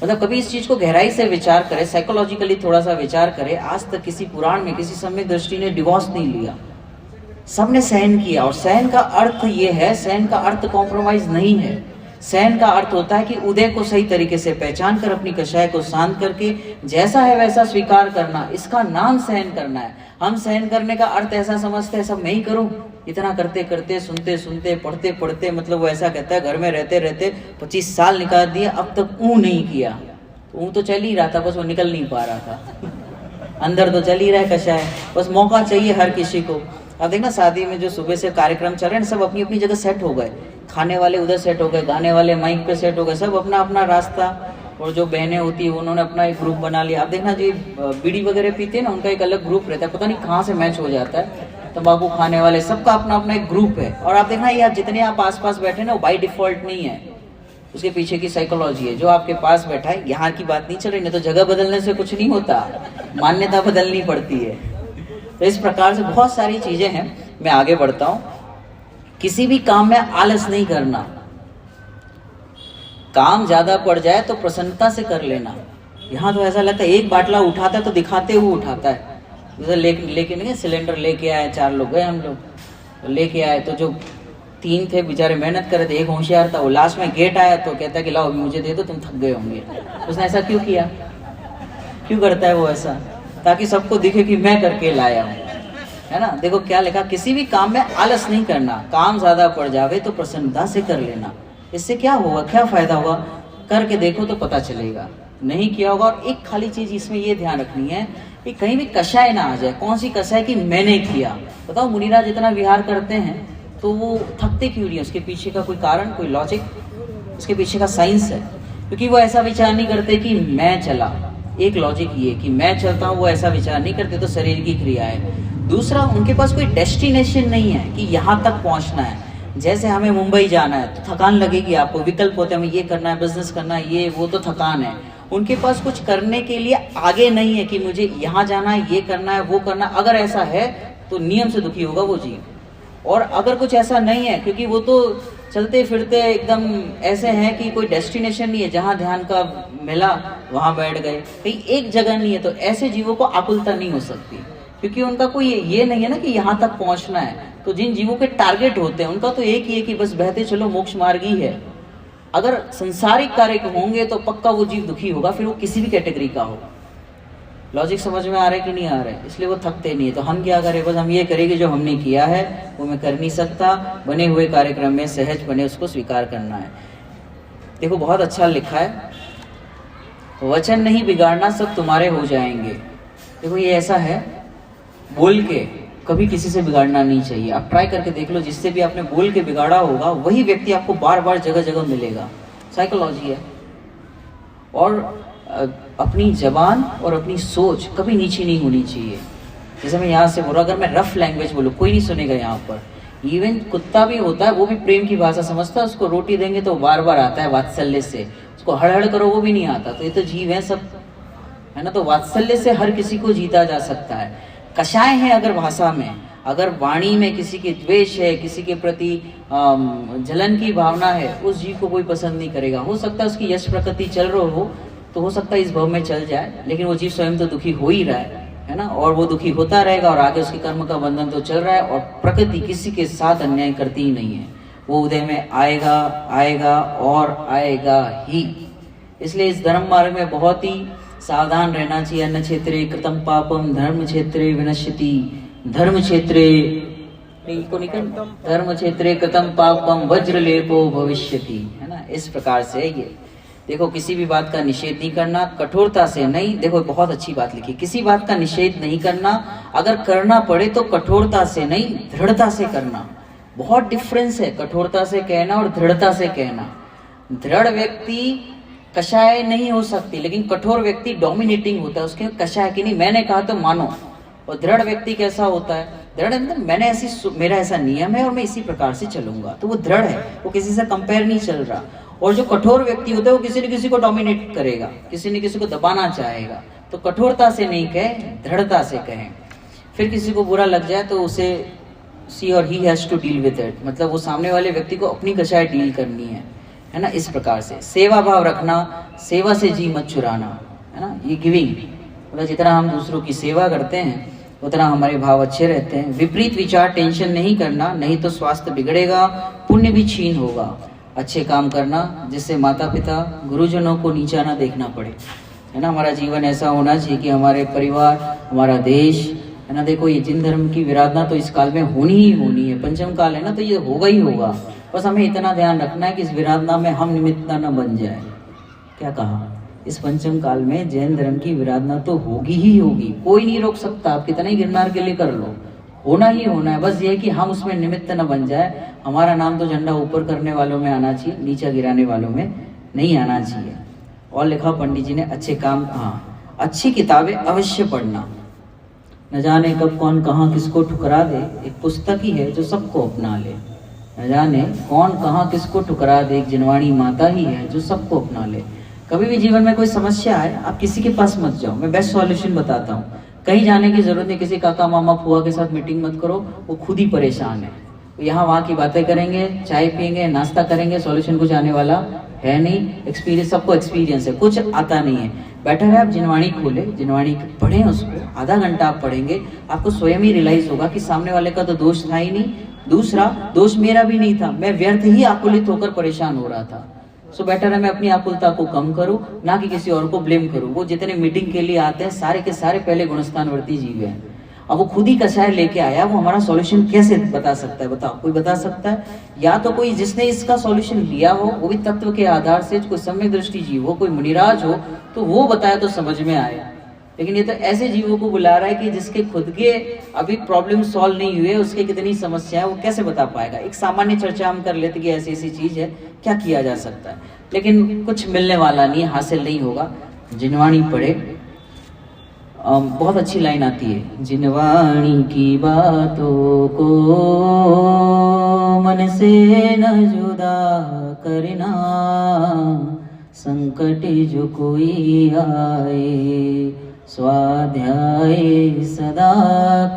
मतलब कभी इस चीज को गहराई से विचार करे, साइकोलॉजिकली थोड़ा सा विचार करे। आज तक किसी पुराण में किसी सम्यक दृष्टि ने डिवोर्स नहीं लिया, सबने सहन किया। और सहन का अर्थ ये है, सहन का अर्थ कॉम्प्रोमाइज नहीं है। सहन का अर्थ होता है कि उदय को सही तरीके से पहचान कर अपनी कषाय को शांत करके जैसा है वैसा स्वीकार करना, इसका नाम सहन करना है। हम सहन करने का अर्थ ऐसा समझते हैं सब मैं ही करूं, इतना करते करते, सुनते सुनते, पढ़ते पढ़ते, मतलब वो ऐसा कहता है घर में रहते रहते 25 साल निकाल दिए, अब तक ऊँ नहीं किया। ऊँ तो चल ही रहा था, बस वो निकल नहीं पा रहा था। अंदर तो चल ही रहा है कषाय, बस मौका चाहिए हर किसी को। अब देखना शादी में जो सुबह से कार्यक्रम चल रहे हैं, सब अपनी अपनी जगह सेट हो गए, खाने वाले उधर सेट हो गए, गाने वाले माइक पे सेट हो गए, सब अपना अपना रास्ता। और जो बहनें होती है उन्होंने अपना एक ग्रुप बना लिया। अब देखना जी बीड़ी वगैरह पीते हैं ना, उनका एक अलग ग्रुप रहता है, पता नहीं कहाँ से मैच हो जाता है। तंबाकू खाने वाले सबका अपना अपना एक ग्रुप है। और आप देखना ये जितने आप आसपास बैठे ना, वो बाई डिफॉल्ट नहीं है, उसके पीछे की साइकोलॉजी है। जो आपके पास बैठा है, यहाँ की बात नहीं चल रही, नहीं तो जगह बदलने से कुछ नहीं होता, मान्यता बदलनी पड़ती है। तो इस प्रकार से बहुत सारी चीजें हैं। मैं आगे बढ़ता हूँ। किसी भी काम में आलस नहीं करना। काम ज्यादा पड़ जाए तो प्रसन्नता से कर लेना। यहाँ तो ऐसा लगता है एक बाटला उठाता है तो दिखाते हुए उठाता है। जैसे लेके नहीं, सिलेंडर लेके आए, 4 लोग गए हम लोग, लेके आए तो जो 3 थे बेचारे मेहनत कर रहे थे, एक होशियार था, वो लास्ट में गेट आया तो कहता है कि लाओ मुझे दे दो, तुम थक गए होंगे। उसने ऐसा क्यों किया? क्यों करता है वो ऐसा? ताकि सबको दिखे कि मैं करके लाया हूँ, है ना। देखो क्या लिखा, किसी भी काम में आलस नहीं करना। काम ज्यादा पड़ जावे तो प्रसन्नता से कर लेना। इससे क्या होगा, क्या फायदा होगा, करके देखो तो पता चलेगा। नहीं किया होगा। और एक खाली चीज इसमें ये ध्यान रखनी है कि कहीं भी कषाय ना आ जाए। कौन सी कषाय की मैंने किया? बताओ मुनिराज इतना विहार करते हैं तो वो थकते क्यों नहीं? उसके पीछे का कोई कारण, कोई लॉजिक, उसके पीछे का साइंस है। क्योंकि वो ऐसा विचार नहीं करते कि मैं चला। एक लॉजिक ये कि मैं चलता हूँ, वो ऐसा विचार नहीं करते, तो शरीर की क्रिया है। दूसरा, उनके पास कोई डेस्टिनेशन नहीं है कि यहाँ तक पहुँचना है। जैसे हमें मुंबई जाना है तो थकान लगेगी आपको, विकल्प होते हैं, हमें ये करना है, बिजनेस करना है, ये वो, तो थकान है। उनके पास कुछ करने के लिए आगे नहीं है कि मुझे यहाँ जाना है, ये करना है, वो करना है। अगर ऐसा है तो नियम से दुखी होगा वो जीव। और अगर कुछ ऐसा नहीं है, क्योंकि वो तो चलते फिरते एकदम ऐसे हैं कि कोई डेस्टिनेशन नहीं है, जहाँ ध्यान का मिला वहाँ बैठ गए, कहीं एक जगह नहीं है, तो ऐसे जीवों को आकुलता नहीं हो सकती, क्योंकि उनका कोई ये नहीं है ना कि यहाँ तक पहुँचना है। तो जिन जीवों के टारगेट होते हैं उनका तो एक ही है कि बस बहते चलो, मोक्ष मार्ग ही है। अगर संसारिक कार्य होंगे तो पक्का वो जीव दुखी होगा, फिर वो किसी भी कैटेगरी का हो। लॉजिक समझ में आ रहा है कि नहीं आ रहा है? इसलिए वो थकते नहीं है। तो हम क्या करें, बस हम ये करेंगे जो हमने किया है वो मैं कर नहीं सकता, बने हुए कार्यक्रम में सहज बने उसको स्वीकार करना है। देखो बहुत अच्छा लिखा है, वचन नहीं बिगाड़ना सब तुम्हारे हो जाएंगे। देखो ये ऐसा है, बोल के कभी किसी से बिगाड़ना नहीं चाहिए। आप ट्राई करके देख लो, जिससे भी आपने बोल के बिगाड़ा होगा वही व्यक्ति आपको बार बार जगह जगह मिलेगा। साइकोलॉजी है। और अपनी जबान और अपनी सोच कभी नीची नहीं होनी चाहिए। जैसे मैं यहाँ से बोल रहा, अगर मैं रफ लैंग्वेज बोलूँ कोई नहीं सुनेगा यहाँ पर। इवन कुत्ता भी होता है, वो भी प्रेम की भाषा समझता है। उसको रोटी देंगे तो बार बार आता है वात्सल्य से, उसको हड़ करो वो भी नहीं आता। तो ये तो जीव है सब, है ना। तो वात्सल्य से हर किसी को जीता जा सकता है। कषाय है अगर भाषा में, अगर वाणी में किसी के द्वेष है, किसी के प्रति जलन की भावना है, उस जीव को कोई पसंद नहीं करेगा। हो सकता है उसकी यश प्रकृति चल रही हो, तो हो सकता है इस भव में चल जाए, लेकिन वो जीव स्वयं तो दुखी हो ही रहा है ना। और वो दुखी होता रहेगा, और आगे उसके कर्म का बंधन तो चल रहा है। और प्रकृति किसी के साथ अन्याय करती ही नहीं है, वो उदय में आएगा, आएगा और आएगा ही। इसलिए इस धर्म मार्ग में बहुत ही सावधान रहना चाहिए। अन्न क्षेत्रे कृतम पापम धर्म क्षेत्रे विनश्यति, धर्म क्षेत्रे धर्म क्षेत्रे कृतम पापम वज्रलेपो भविष्यति, है ना। इस प्रकार से ये देखो, किसी भी बात का निषेध नहीं करना, कठोरता से नहीं। देखो बहुत अच्छी बात लिखी, किसी बात का निषेध नहीं करना, अगर करना पड़े तो कठोरता से नहीं, दृढ़ता से करना। बहुत डिफरेंस है कठोरता से कहना और दृढ़ता से कहना। दृढ़ व्यक्ति कषाय नहीं हो सकती, लेकिन कठोर व्यक्ति डोमिनेटिंग होता है, उसके कषाय की नहीं, मैंने कहा तो मानो। और दृढ़ व्यक्ति कैसा होता है, दृढ़ मतलब मैंने मेरा ऐसा नियम है और मैं इसी प्रकार से चलूंगा, तो वो दृढ़ है, वो किसी से कंपेयर नहीं चल रहा। और जो कठोर व्यक्ति होता है वो किसी न किसी को डोमिनेट करेगा, किसी न किसी को दबाना चाहेगा। तो कठोरता से नहीं कहे, दृढ़ता से कहें। फिर किसी को बुरा लग जाए तो उसे सी और he has to deal with it, मतलब वो सामने वाले व्यक्ति को अपनी कषाय डील करनी है ना। इस प्रकार से सेवा भाव रखना, सेवा से जी मत चुराना, है ना। ये गिविंग मतलब जितना हम दूसरों की सेवा करते हैं उतना हमारे भाव अच्छे रहते हैं। विपरीत विचार टेंशन नहीं करना, नहीं तो स्वास्थ्य बिगड़ेगा, पुण्य भी छीन होगा। अच्छे काम करना जिससे माता पिता गुरुजनों को नीचा ना देखना पड़े, है ना। हमारा जीवन ऐसा होना चाहिए कि हमारे परिवार, हमारा देश, है ना। देखो ये जिन धर्म की विराधना तो इस काल में होनी ही होनी है, पंचम काल है ना, तो ये होगा ही होगा। बस हमें इतना ध्यान रखना है कि इस विराधना में हम निमित्त न बन जाए। क्या कहा, इस पंचम काल में जैन धर्म की विराधना तो होगी ही होगी, कोई नहीं रोक सकता। आप कितना ही गिरनार के लिए कर लो, होना ही होना है। बस ये है कि हम उसमें निमित्त न बन जाए। हमारा नाम तो झंडा ऊपर करने वालों में आना चाहिए, नीचा गिराने वालों में नहीं आना चाहिए। और लिखा पंडित जी ने, अच्छे काम, हाँ, अच्छी किताबें अवश्य पढ़ना। न जाने कब कौन कहाँ किसको ठुकरा दे, एक पुस्तक ही है जो सबको अपना ले। न जाने कौन कहाँ किसको ठुकरा दे, एक जिनवाणी माता ही है जो सबको अपना ले। कभी भी जीवन में कोई समस्या है, आप किसी के पास मत जाओ, मैं बेस्ट सॉल्यूशन बताता हूँ। कहीं जाने की जरूरत नहीं, किसी काका मामा फुआ के साथ मीटिंग मत करो, वो खुद ही परेशान है। यहाँ वहाँ की बातें करेंगे, चाय पियेंगे, नाश्ता करेंगे, सॉल्यूशन कुछ आने वाला है नहीं। एक्सपीरियंस, सबको एक्सपीरियंस है, कुछ आता नहीं है। बेटर है आप जिनवाणी खोले, जिनवाणी पढ़ें, उसको आधा घंटा आप पढ़ेंगे, आपको स्वयं ही रियलाइज होगा कि सामने वाले का तो दोष था ही नहीं, दूसरा दोष मेरा भी नहीं था, मैं व्यर्थ ही आकुलित होकर परेशान हो रहा था। सो बेटर है मैं अपनी आकुलता को कम करूं, ना कि किसी और को ब्लेम करूं। वो जितने मीटिंग के लिए आते हैं सारे के सारे पहले गुणस्थानवर्ती जीव हैं। अब वो खुद ही कषाय लेके आया, वो हमारा सॉल्यूशन कैसे बता सकता है? बताओ, कोई बता सकता है? या तो कोई जिसने इसका सॉल्यूशन लिया हो, वो भी तत्व के आधार से, कोई सम्यक दृष्टि जीव हो, कोई मुनिराज हो, तो वो बताया तो समझ में आए। लेकिन ये तो ऐसे जीवों को बुला रहा है कि जिसके खुद के अभी प्रॉब्लम सॉल्व नहीं हुए, उसके कितनी समस्या है, वो कैसे बता पाएगा? एक सामान्य चर्चा हम कर लेते कि ऐसी ऐसी चीज है, क्या किया जा सकता है, लेकिन कुछ मिलने वाला नहीं, हासिल नहीं होगा। जिनवाणी पढ़े, बहुत अच्छी लाइन आती है, जिनवाणी की बातों को मन से न जुदा करना, संकट जो कोई आए स्वाध्याय सदा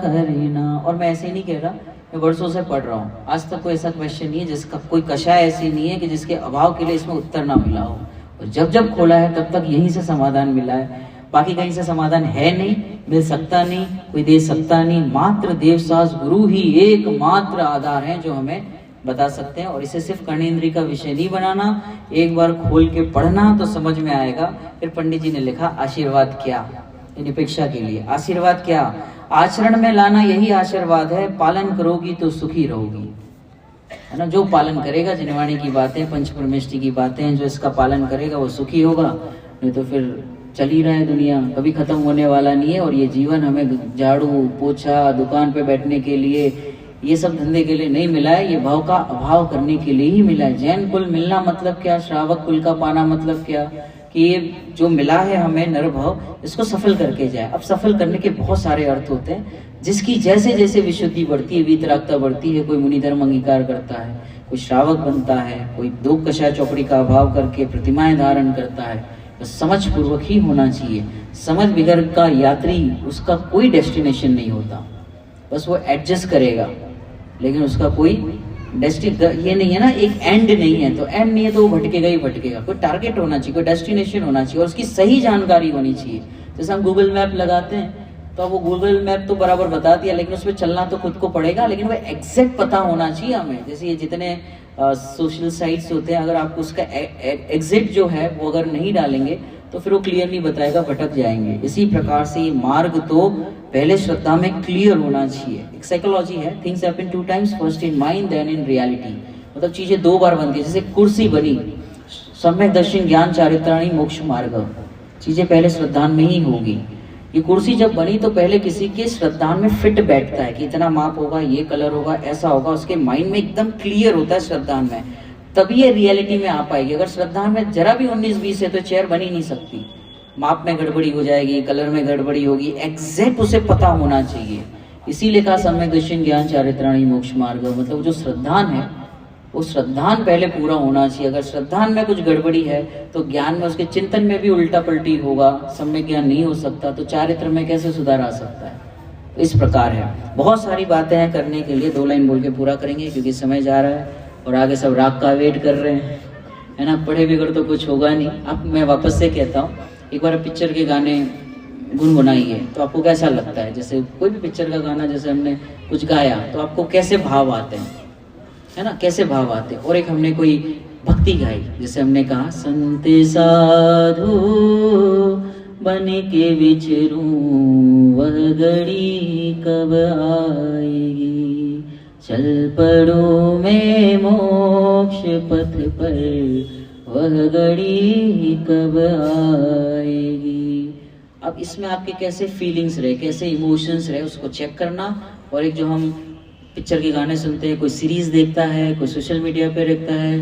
करना। और मैं ऐसे नहीं कह रहा, मैं वर्षों से पढ़ रहा हूँ, आज तक कोई ऐसा क्वेश्चन नहीं है जिसका कोई कषाय ऐसी नहीं है कि जिसके अभाव के लिए इसमें उत्तर ना मिला हो। और जब जब खोला है तब तक यहीं से समाधान मिला है, बाकी कहीं से समाधान है नहीं, मिल सकता नहीं, कोई दे सकता नहीं। मात्र देवसास गुरु ही एकमात्र आधार हैं जो हमें बता सकते हैं। और इसे सिर्फ कर्णेंद्रिय का विषय नहीं बनाना, एक बार खोल के पढ़ना तो समझ में आएगा। फिर पंडित जी ने लिखा आशीर्वाद क्या, निपेक्षा के लिए आशीर्वाद क्या, आचरण में लाना यही आशीर्वाद है, पालन करोगी तो सुखी रहोगी, है ना। जो पालन करेगा जिनवाणी की बातें, पंच परमेष्टि की बातें, जो इसका पालन करेगा वो सुखी होगा, नहीं तो फिर चल ही रहा है दुनिया, कभी खत्म होने वाला नहीं है। और ये जीवन हमें झाड़ू पोछा दुकान पे बैठने के लिए, ये सब धंधे के लिए नहीं मिला है, ये भाव का अभाव करने के लिए ही मिला है। जैन कुल मिलना मतलब क्या, श्रावक कुल का पाना मतलब क्या, कि ये जो मिला है हमें नरभाव, इसको सफल करके जाए। अब सफल करने के बहुत सारे अर्थ होते हैं, जिसकी जैसे जैसे विशुद्धि बढ़ती है, वीतरागता बढ़ती है, कोई मुनि धर्म अंगीकार करता है, कोई श्रावक बनता है, कोई दो कषाय चौकड़ी का अभाव करके प्रतिमाएं धारण करता है। बस समझ पूर्वक ही होना चाहिए। समझ बिगड़ का यात्री, उसका कोई डेस्टिनेशन नहीं होता, बस वो एडजस्ट करेगा, लेकिन उसका कोई ये नहीं है ना, एक एंड नहीं है। तो एंड नहीं है तो वो भटकेगा ही भटकेगा। कोई टारगेट होना चाहिए, कोई डेस्टिनेशन होना चाहिए, और उसकी सही जानकारी होनी चाहिए। जैसे हम गूगल मैप लगाते हैं तो वो गूगल मैप तो बराबर बता दिया, लेकिन उसमें चलना तो खुद को पड़ेगा, लेकिन वो एग्जैक्ट पता होना चाहिए हमें। जैसे ये जितने सोशल साइट्स होते हैं, अगर आपको उसका एग्जिट जो है वो अगर नहीं डालेंगे तो फिर वो क्लियर नहीं बताएगा, भटक जाएंगे। इसी प्रकार से ये मार्ग तो पहले श्रद्धा में क्लियर होना चाहिए। एक साइकोलॉजी है, things happen two times, first in mind then in reality. मतलब चीजें दो बार बनती है। जैसे कुर्सी बनी, सम्यक दर्शन ज्ञान चारित्राणी मोक्ष मार्ग, चीजें पहले श्रद्धान में ही होगी। ये कुर्सी जब बनी तो पहले किसी के श्रद्धान में फिट बैठता है कि इतना माप होगा, ये कलर होगा, ऐसा होगा, उसके माइंड में एकदम क्लियर होता है श्रद्धान में, तभी ये रियलिटी में आ पाएगी। अगर श्रद्धान में जरा भी 19-20 है तो चेयर बन ही नहीं सकती, माप में गड़बड़ी हो जाएगी, कलर में गड़बड़ी होगी, एग्जैक्ट उसे पता होना चाहिए। इसीलिए कहा सम्यक दर्शन ज्ञान चारित्राणी मोक्ष मार्ग, मतलब जो श्रद्धान है वो श्रद्धान पहले पूरा होना चाहिए। अगर श्रद्धान में कुछ गड़बड़ी है तो ज्ञान में, उसके चिंतन में भी उल्टा पलटी होगा, सम्यक ज्ञान नहीं हो सकता, तो चारित्र में कैसे सुधार आ सकता है। तो इस प्रकार है, बहुत सारी बातें हैं करने के लिए। 2 लाइन बोल के पूरा करेंगे क्योंकि समय जा रहा है और आगे सब राग का वेट कर रहे हैं, है ना। पढ़े बिगड़ तो कुछ होगा नहीं। अब मैं वापस से कहता हूँ, एक बार पिक्चर के गाने गुनगुनाइए तो आपको कैसा लगता है। जैसे कोई भी पिक्चर का गाना जैसे हमने कुछ गाया तो आपको कैसे भाव आते हैं, है ना, कैसे भाव आते हैं। और एक हमने कोई भक्ति गाई, जैसे हमने कहा संत साधु बन के विचरूं वह घड़ी कब आएगी, चल पड़ो मैं मोक्ष पथ पर वह घड़ी कब आएगी। अब इसमें आपके कैसे फीलिंग्स रहे, कैसे इमोशंस रहे, उसको चेक करना। और एक जो हम पिक्चर के गाने सुनते हैं, कोई सीरीज देखता है, कोई सोशल मीडिया पे देखता है,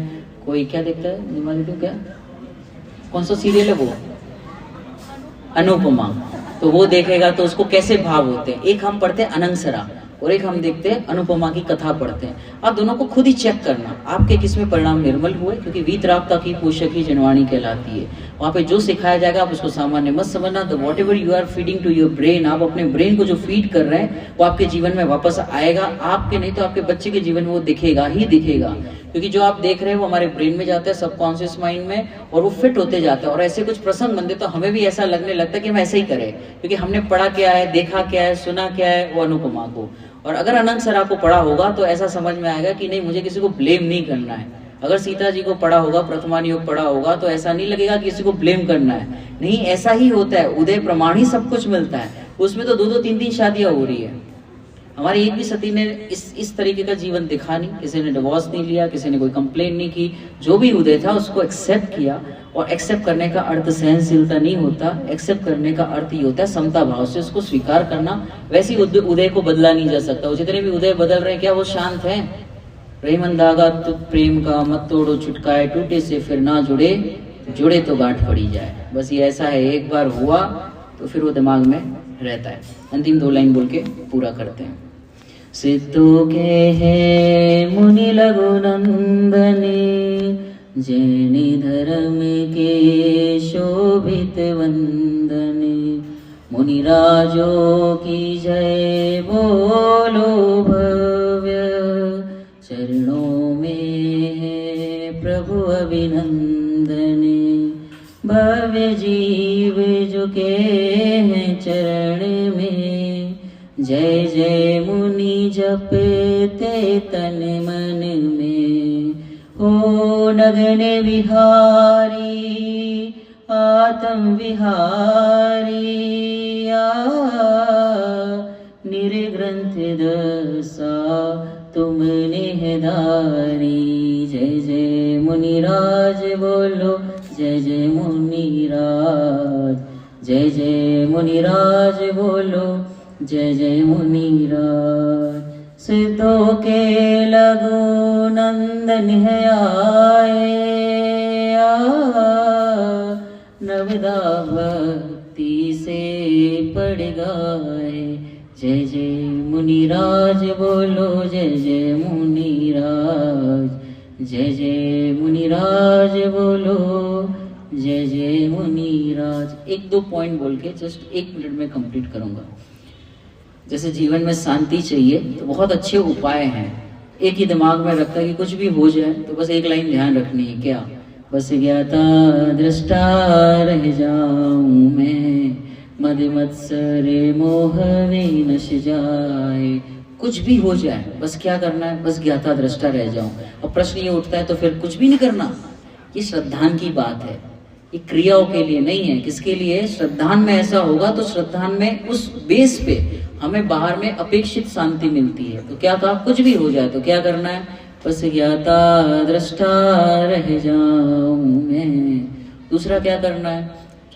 कोई क्या देखता है, निमाली क्या कौन सा सीरियल है वो, अनुपमा, तो वो देखेगा तो उसको कैसे भाव होते हैं। एक हम पढ़ते हैं अनंगसरा और एक हम देखते हैं अनुपमा की कथा पढ़ते हैं। आप दोनों को खुद ही चेक करना आपके किसमें परिणाम निर्मल हुए, क्योंकि वीतरागता की पोषक ही जनवाणी कहलाती है। वहाँ पे जो सिखाया जाएगा आप उसको सामान्य मत समझना। The whatever you are feeding to your brain, आप अपने ब्रेन को जो फीड कर रहे हैं वो आपके जीवन में वापस आएगा। आपके नहीं तो आपके बच्चे के जीवन में वो दिखेगा ही दिखेगा, क्योंकि जो आप देख रहे हैं वो हमारे ब्रेन में जाता है, सबकॉन्शियस माइंड में, और वो फिट होते जाता है। और ऐसे कुछ प्रसंग बनते तो हमें भी ऐसा लगने लगता है कि हम ऐसे ही करें, क्योंकि हमने पढ़ा क्या है, देखा क्या है, सुना क्या है, वो अनुपमा को। और अगर अनंत सरा को पढ़ा होगा तो ऐसा समझ में आएगा कि नहीं, मुझे किसी को ब्लेम नहीं करना है। अगर सीता जी को पढ़ा होगा, प्रथमान योग पढ़ा होगा, तो ऐसा नहीं लगेगा कि किसी को ब्लेम करना है। नहीं, ऐसा ही होता है, उदय प्रमाण ही सब कुछ मिलता है। उसमें तो 2-2, 3-3 शादियां हो रही है। हमारी एक भी सती ने इस तरीके का जीवन दिखा नहीं, किसी ने डिवोर्स नहीं लिया, किसी ने कोई कंप्लेन नहीं की। जो भी उदय था उसको एक्सेप्ट किया। और एक्सेप्ट करने का अर्थ सहनशीलता नहीं होता, एक्सेप्ट करने का अर्थ ये होता है समता भाव से उसको स्वीकार करना। वैसे उदय को बदला नहीं जा सकता। वो जितने भी उदय बदल रहे हैं, क्या वो शांत है? प्रेमन धागा तुझ प्रेम का मत तोड़ो, छुटकाए टूटे से फिर ना जुड़े, जुड़े तो गांठ पड़ी जाए। बस ये ऐसा है, एक बार हुआ तो फिर वो दिमाग में रहता है। अंतिम 2 लाइन बोल के पूरा करते हैं। सिद्धों के हैं मुनि लघु नंदने, जैनी धर्म के शोभित वंदने। मुनिराजों की जय बोलो भव्य, चरणों में है प्रभु अभिनंदने। भव्य जीव झुके हैं चरण में, जय जय मुनि जपते तन मन में। हो नगन विहारी आत्म विहारी, निर्ग्रंथ दशा तुम नेहदारी। जय जय मुनिराज बोलो, जय जय मुनिराज, जय जय मुनिराज बोलो, जय जय मुनिराज। सिद्धों के लघु नंदन है आए, नवदा भक्ति से पड़ गए। जय जय मुनिराज बोलो, जय जय मुनिराज, जय जय मुनिराज बोलो, जय जय मुनिराज। एक दो पॉइंट बोल के जस्ट 1 मिनट में कंप्लीट करूंगा। जैसे जीवन में शांति चाहिए तो बहुत अच्छे उपाय हैं। एक ही दिमाग में रखता है कि कुछ भी हो जाए तो बस एक लाइन ध्यान रखनी है, क्या? बस ज्ञाता दृष्टा रह जाऊं मैं, मद मत्सर मोह विनश जाए। कुछ भी हो जाए बस क्या करना है? बस ज्ञाता दृष्टा रह जाऊं। अब प्रश्न ये उठता है तो फिर कुछ भी नहीं करना? ये श्रद्धान की बात है, ये क्रियाओं के लिए नहीं है। किसके लिए? श्रद्धान में ऐसा होगा तो श्रद्धान में उस बेस पे हमें बाहर में अपेक्षित शांति मिलती है। तो क्या कहा? कुछ भी हो जाए तो क्या करना है? बस ज्ञाता दृष्टा रह जाऊं मैं। दूसरा क्या करना है?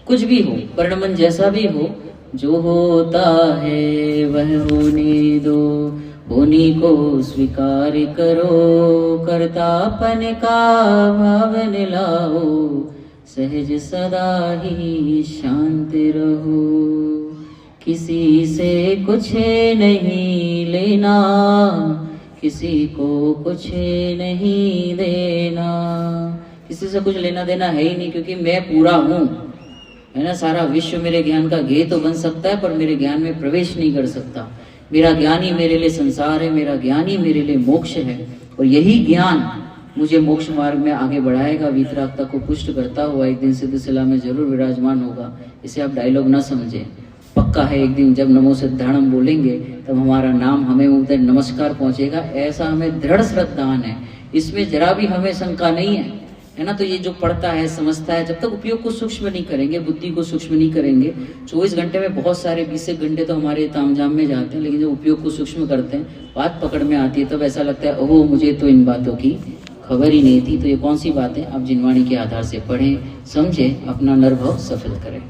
कुछ भी हो, परिणमन जैसा भी हो, जो होता है वह होने दो, होने को स्वीकार करो, कर्तापन का भावन लाओ, सहज सदा ही शांत रहो। किसी से कुछ नहीं लेना, किसी को कुछ नहीं देना। किसी से कुछ लेना देना है ही नहीं, क्योंकि मैं पूरा हूँ, है ना। सारा विश्व मेरे ज्ञान का गेय तो बन सकता है पर मेरे ज्ञान में प्रवेश नहीं कर सकता। मेरा ज्ञान ही मेरे लिए संसार है, मेरा ज्ञान ही मेरे लिए मोक्ष है, और यही ज्ञान मुझे मोक्ष मार्ग में आगे बढ़ाएगा, वीतरागता को पुष्ट करता हुआ एक दिन सिद्धशिला में जरूर विराजमान होगा। इसे आप डायलॉग ना समझें, पक्का है एक दिन जब नमो सिद्धाणम बोलेंगे तब हमारा नाम हमें उधर नमस्कार पहुंचेगा, ऐसा हमें दृढ़ श्रद्धान है। इसमें जरा भी हमें शंका नहीं है ना। तो ये जो पढ़ता है समझता है, जब तक उपयोग को सूक्ष्म नहीं करेंगे, बुद्धि को सूक्ष्म नहीं करेंगे, 24 घंटे में बहुत सारे 20 घंटे तो हमारे तामझाम में जाते हैं, लेकिन जब उपयोग को सूक्ष्म करते हैं, बात पकड़ में आती है, तब ऐसा लगता है ओहो मुझे तो इन बातों की खबर ही नहीं थी। तो ये कौन सी बात है? आप जिनवाणी के आधार से पढ़ें, समझें, अपना नरभव सफल करें।